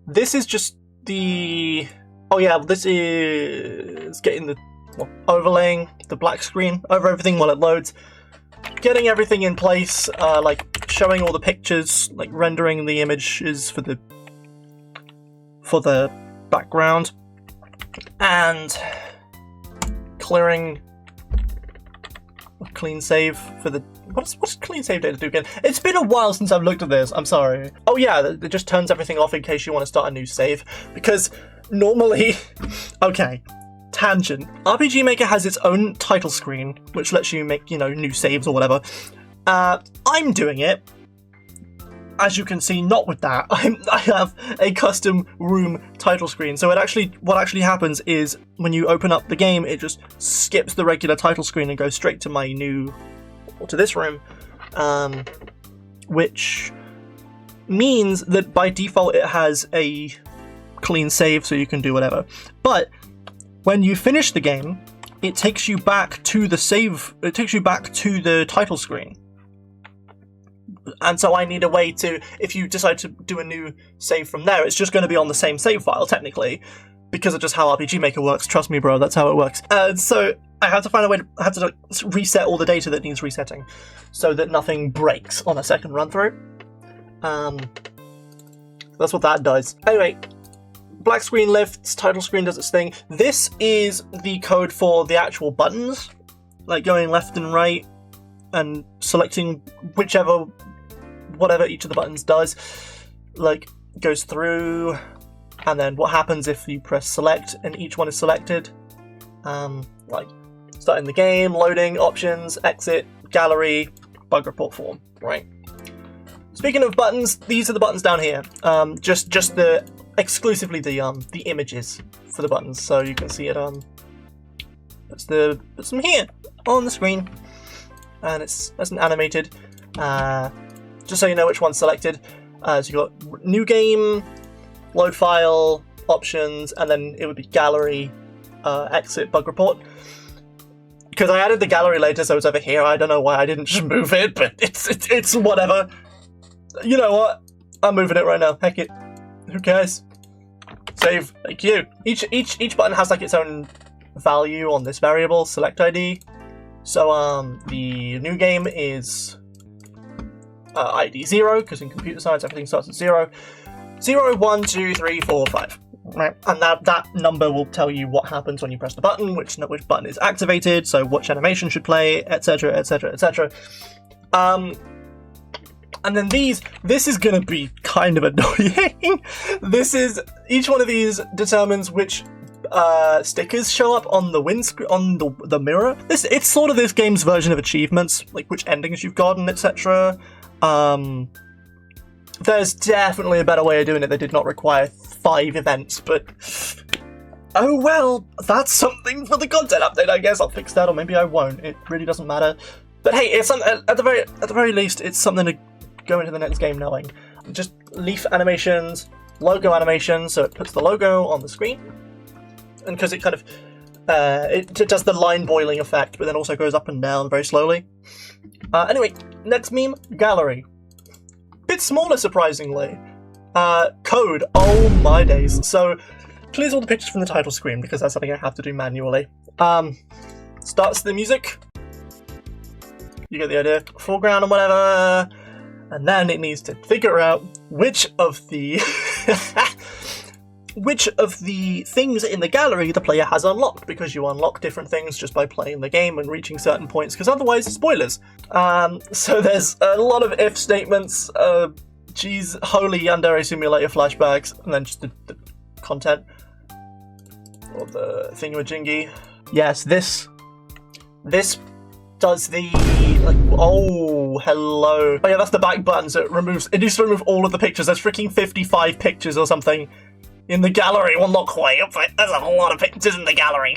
This is just the. Oh yeah, this is getting overlaying the black screen over everything while it loads. Getting everything in place, like showing all the pictures, like rendering the images for the background, and clearing a clean save for the. What's clean save data do again? It's been a while since I've looked at this. I'm sorry. Oh yeah, it just turns everything off in case you want to start a new save, because normally, okay. Tangent. RPG Maker has its own title screen, which lets you make, new saves or whatever. I'm doing it, as you can see, not with that. I have a custom room title screen. So what actually happens is when you open up the game, it just skips the regular title screen and goes straight to this room, which means that by default it has a clean save, so you can do whatever. But when you finish the game, it takes you back to the save. It takes you back to the title screen. And so I need a way to, if you decide to do a new save from there, it's just going to be on the same save file, technically, because of just how RPG Maker works. Trust me, bro, that's how it works. And so I have to find a way to reset all the data that needs resetting, so that nothing breaks on a second run through. That's what that does. Anyway. Black screen lifts, title screen does its thing. This is the code for the actual buttons, like going left and right and selecting whatever each of the buttons does. Like, goes through and then what happens if you press select and each one is selected. Like starting the game, loading, options, exit, gallery, bug report form, right? Speaking of buttons, these are the buttons down here. Just exclusively the images for the buttons, so you can see it. Puts them here on the screen, and it's nice and animated. Just so you know which one's selected. So you got new game, load file, options, and then it would be gallery, exit, bug report. Because I added the gallery later, so it's over here. I don't know why I didn't just move it, but it's whatever. You know what? I'm moving it right now. Heck it. Who cares? Save. Thank you. Each button has like its own value on this variable, select ID. So the new game is ID 0, because in computer science everything starts at 0. 0, 1, 2, 3, 4, 5. Right, and that number will tell you what happens when you press the button, which button is activated, so which animation should play, etc, etc, etc. And then this is gonna be kind of annoying. Each one of these determines which stickers show up on the windscreen, on the mirror. It's sort of this game's version of achievements, like which endings you've gotten, etc. There's definitely a better way of doing it that did not require 5 events, but oh well, that's something for the content update. I guess I'll fix that, or maybe I won't. It really doesn't matter. But hey, it's at the very least, it's something to go into the next game knowing. Just leaf animations, logo animations, so it puts the logo on the screen, and because it kind of it does the line boiling effect, but then also goes up and down very slowly. Anyway, next meme, gallery. Bit smaller, surprisingly. Code. Oh my days. So, clears all the pictures from the title screen because that's something I have to do manually. Starts the music. You get the idea. Foreground and whatever. And then it needs to figure out which of the things in the gallery the player has unlocked, because you unlock different things just by playing the game and reaching certain points, because otherwise, spoilers. So there's a lot of if statements, geez, holy Yandere Simulator flashbacks, and then just the content, or the thingamajiggy. Yes, this does the, like, oh, hello. Oh yeah, that's the back button, so it needs to remove all of the pictures. There's freaking 55 pictures or something in the gallery. Well, not quite, but there's a lot of pictures in the gallery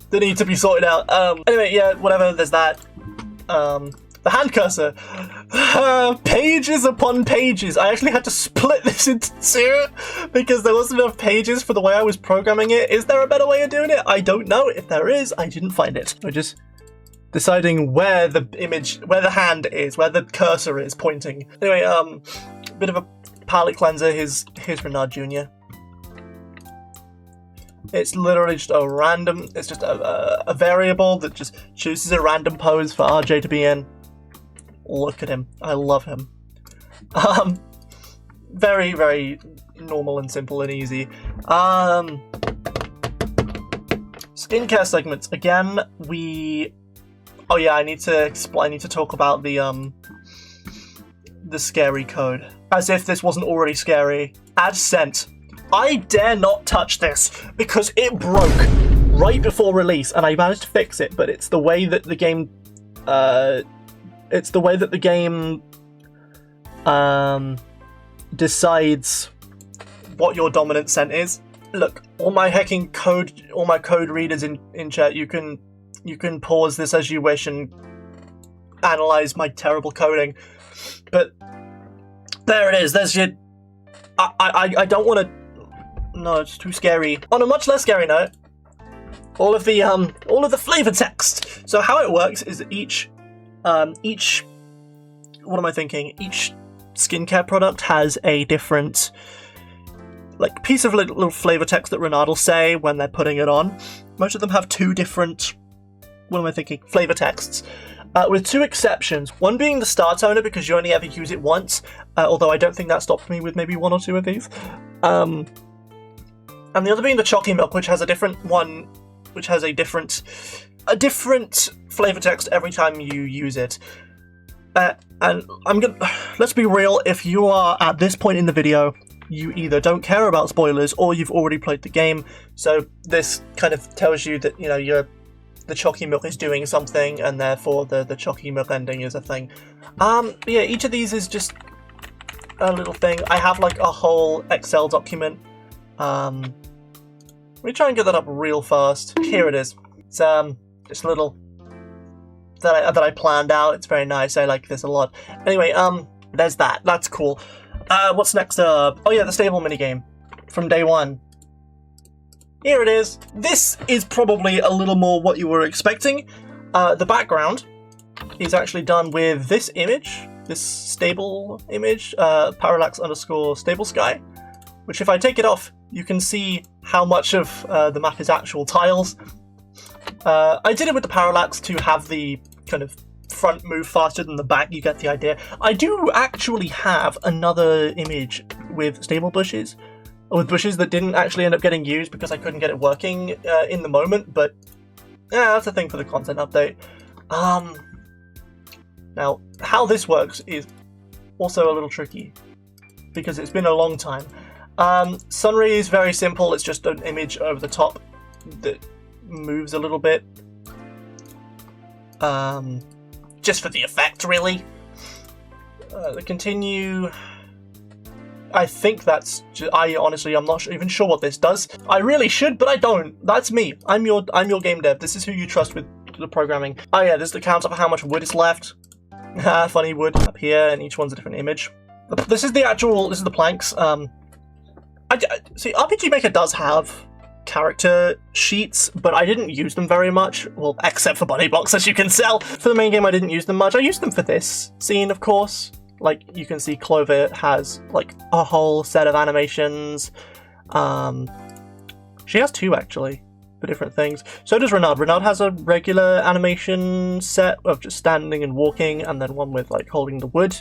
that need to be sorted out. Anyway, yeah, whatever, there's that. The hand cursor. Pages upon pages. I actually had to split this into 2 because there wasn't enough pages for the way I was programming it. Is there a better way of doing it? I don't know. If there is, I didn't find it. We're just deciding where the hand is, where the cursor is pointing. Anyway, bit of a palette cleanser. Here's Renard Jr. It's literally just it's just a variable that just chooses a random pose for RJ to be in. Look at him. I love him. Very, very normal and simple and easy. Skincare segments. Again, oh yeah, I need to talk about the scary code. As if this wasn't already scary. Add scent. I dare not touch this because it broke right before release, and I managed to fix it. But it's the way that the game, decides what your dominant scent is. Look, all my code readers in chat, you can pause this as you wish and analyze my terrible coding. But there it is. There's your. I don't want to. No, it's too scary. On a much less scary note, all of the flavor text. So how it works is that each what am I thinking? Each skincare product has a different, like, piece of little flavor text that Renard will say when they're putting it on. Most of them have 2 different, what am I thinking? Flavor texts. With 2 exceptions. One being the star toner, because you only ever use it once, although I don't think that stopped me with maybe 1 or 2 of these. And the other being the Chalky Milk, which has a different flavor text every time you use it. And let's be real, if you are at this point in the video, you either don't care about spoilers or you've already played the game. So this kind of tells you that, you know, the chalky milk is doing something, and therefore the chalky milk ending is a thing. Yeah, each of these is just a little thing. I have like a whole Excel document. Let me try and get that up real fast. Here it is. It's just a little that I planned out. It's very nice. I like this a lot. Anyway, there's that. That's cool. What's next up? Oh yeah, the stable minigame from day one. Here it is. This is probably a little more what you were expecting. The background is actually done with this image, this stable image, parallax_stable sky, which if I take it off, you can see how much of the map is actual tiles. I did it with the parallax to have the kind of front move faster than the back, you get the idea. I do actually have another image with stable bushes, with bushes that didn't actually end up getting used because I couldn't get it working in the moment, but yeah, that's a thing for the content update. Now, how this works is also a little tricky, because it's been a long time. Sunray is very simple, it's just an image over the top that moves a little bit. Just for the effect, really. The continue... I think that's... honestly, I'm not even sure what this does. I really should, but I don't. That's me. I'm your game dev. This is who you trust with the programming. Oh yeah, there's the count of how much wood is left. Funny wood up here, and each one's a different image. This is the planks. See, RPG Maker does have character sheets, but I didn't use them very much. Well, except for Bunny Blocks, as you can tell. For the main game, I didn't use them much. I used them for this scene, of course. Like, you can see Clover has, like, a whole set of animations. She has two, actually, for different things. So does Renard. Renard has a regular animation set of just standing and walking, and then one with, like, holding the wood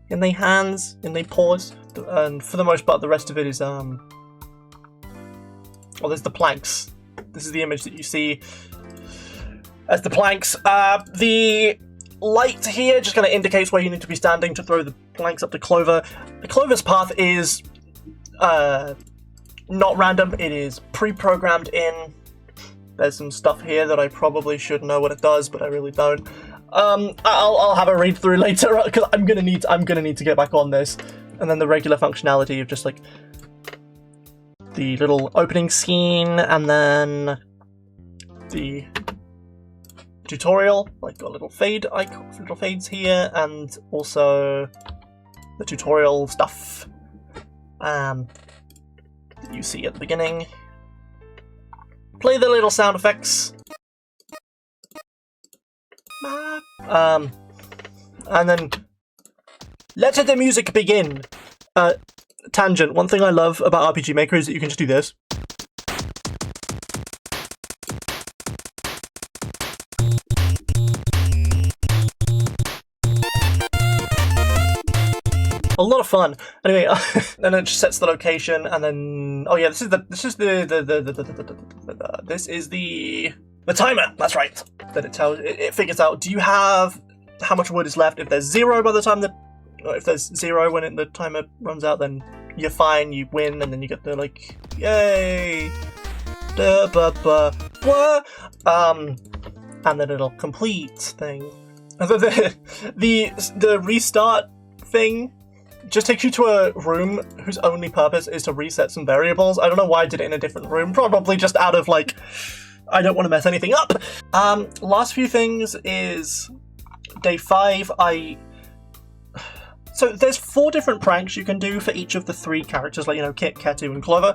in their hands, in their paws. And for the most part, the rest of it is, well, there's the planks. This is the image that you see as the planks. The light here just kind of indicates where you need to be standing to throw the planks up to Clover. Clover's path is not random, it is pre-programmed in. There's some stuff here that I probably should know what it does, but I really don't. I'll have a read through later, because I'm gonna need to get back on this. And then the regular functionality of just like the little opening scene, and then the tutorial, like got little little fades here, and also the tutorial stuff that you see at the beginning. Play the little sound effects. And then let the music begin. Tangent. One thing I love about RPG Maker is that you can just do this. A lot of fun. Anyway, then it just sets the location, and then oh yeah, this is the timer. That's right. That it tells it figures out. Do you have how much wood is left? If there's 0 by the time if there's 0 when the timer runs out, then you're fine. You win, and then you get the like yay. And then it'll complete thing. The restart thing just takes you to a room whose only purpose is to reset some variables. I don't know why I did it in a different room. Probably just out of, like, I don't want to mess anything up. Last few things is day 5. So there's 4 different pranks you can do for each of the 3 characters, like, you know, Kit, Ketu, and Clover.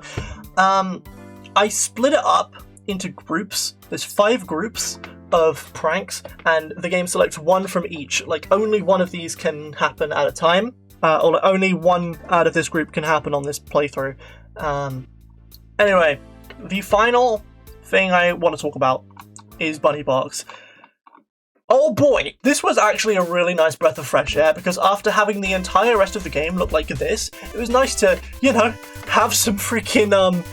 I split it up into groups. There's 5 groups of pranks, and the game selects 1 from each. Like, only 1 of these can happen at a time. Or only 1 out of this group can happen on this playthrough. Anyway, the final thing I want to talk about is Bunny Box. Oh boy, this was actually a really nice breath of fresh air, because after having the entire rest of the game look like this, it was nice to, you know, have some freaking,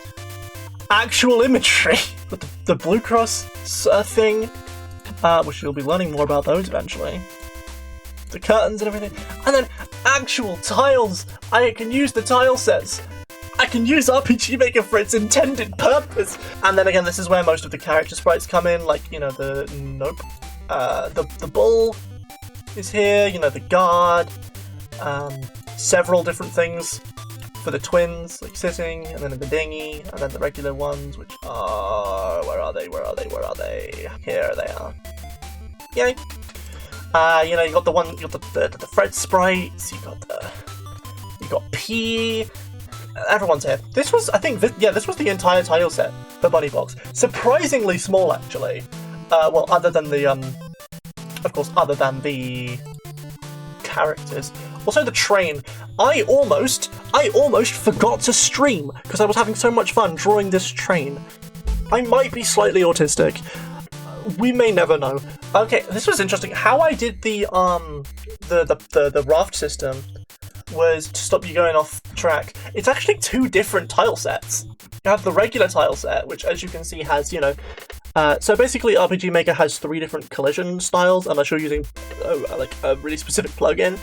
actual imagery. With the Blue Cross thing, which you'll be learning more about those eventually. The curtains and everything. And then actual tiles! I can use the tile sets I can use RPG Maker for its intended purpose. And then again, this is where most of the character sprites come in, like, you know, the bull is here, you know, the guard, several different things for the twins, like sitting, and then the dinghy, and then the regular ones, which are... Where are they? Here they are. Yay. You know, you got the one, you got the Fred sprites, you got P. Everyone's here. This was, I think, this was the entire tile set for Bunny Box. Surprisingly small, actually. Well, other than the, of course, other than the characters. Also the train. I almost forgot to stream because I was having so much fun drawing this train. I might be slightly autistic. We may never know. Okay, this was interesting. How I did the raft system was to stop you going off track. It's actually two different tile sets. You have the regular tile set, which, as you can see, has, you know, so basically RPG Maker has 3 different collision styles, and I'll show you using like a really specific plugin.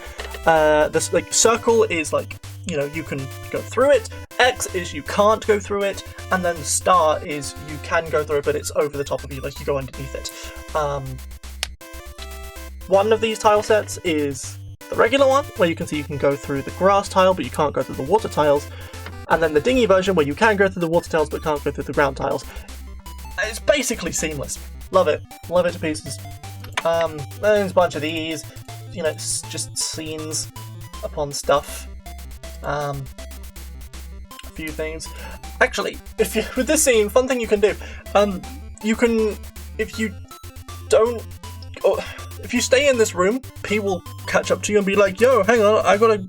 This, like, circle is like, you know, you can go through it, X is you can't go through it, and then star is you can go through it, but it's over the top of you, like you go underneath it. One of these tile sets is the regular one, where you can see you can go through the grass tile, but you can't go through the water tiles, and then the dinghy version, where you can go through the water tiles, but can't go through the ground tiles. It's basically seamless. Love it to pieces. There's a bunch of these, you know, it's just scenes upon stuff. A few things. Actually, with this scene, fun thing you can do. You can, if you stay in this room, P will catch up to you and be like, "Yo, hang on, I gotta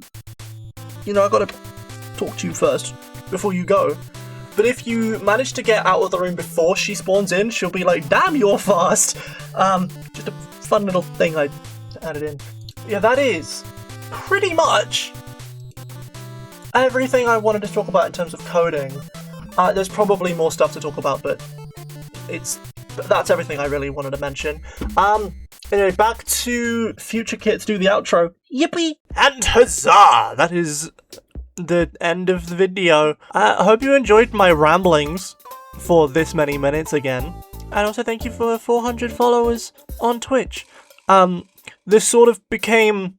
talk to you first before you go." But if you manage to get out of the room before she spawns in, she'll be like, "Damn, you're fast!" Just a fun little thing I added in. Yeah, that is pretty much everything I wanted to talk about in terms of coding. There's probably more stuff to talk about, but that's everything I really wanted to mention. Anyway, back to Future Kits do the outro. Yippee! And huzzah! That is the end of the video. I hope you enjoyed my ramblings for this many minutes again. And also thank you for 400 followers on Twitch. This sort of became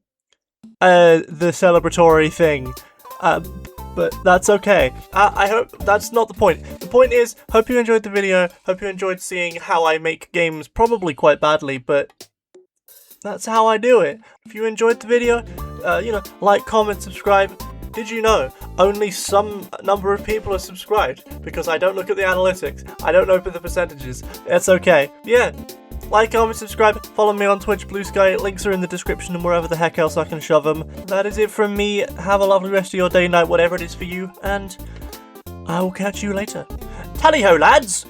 the celebratory thing. But that's okay. I hope that's not the point. The point is, hope you enjoyed the video, hope you enjoyed seeing how I make games probably quite badly, but that's how I do it. If you enjoyed the video, you know, like, comment, subscribe. Did you know only some number of people are subscribed? Because I don't look at the analytics, I don't open the percentages. It's okay. Yeah. Like, comment, subscribe, follow me on Twitch, Blue Sky, links are in the description and wherever the heck else I can shove them. That is it from me, have a lovely rest of your day, night, whatever it is for you, and I will catch you later. Tally-ho, lads!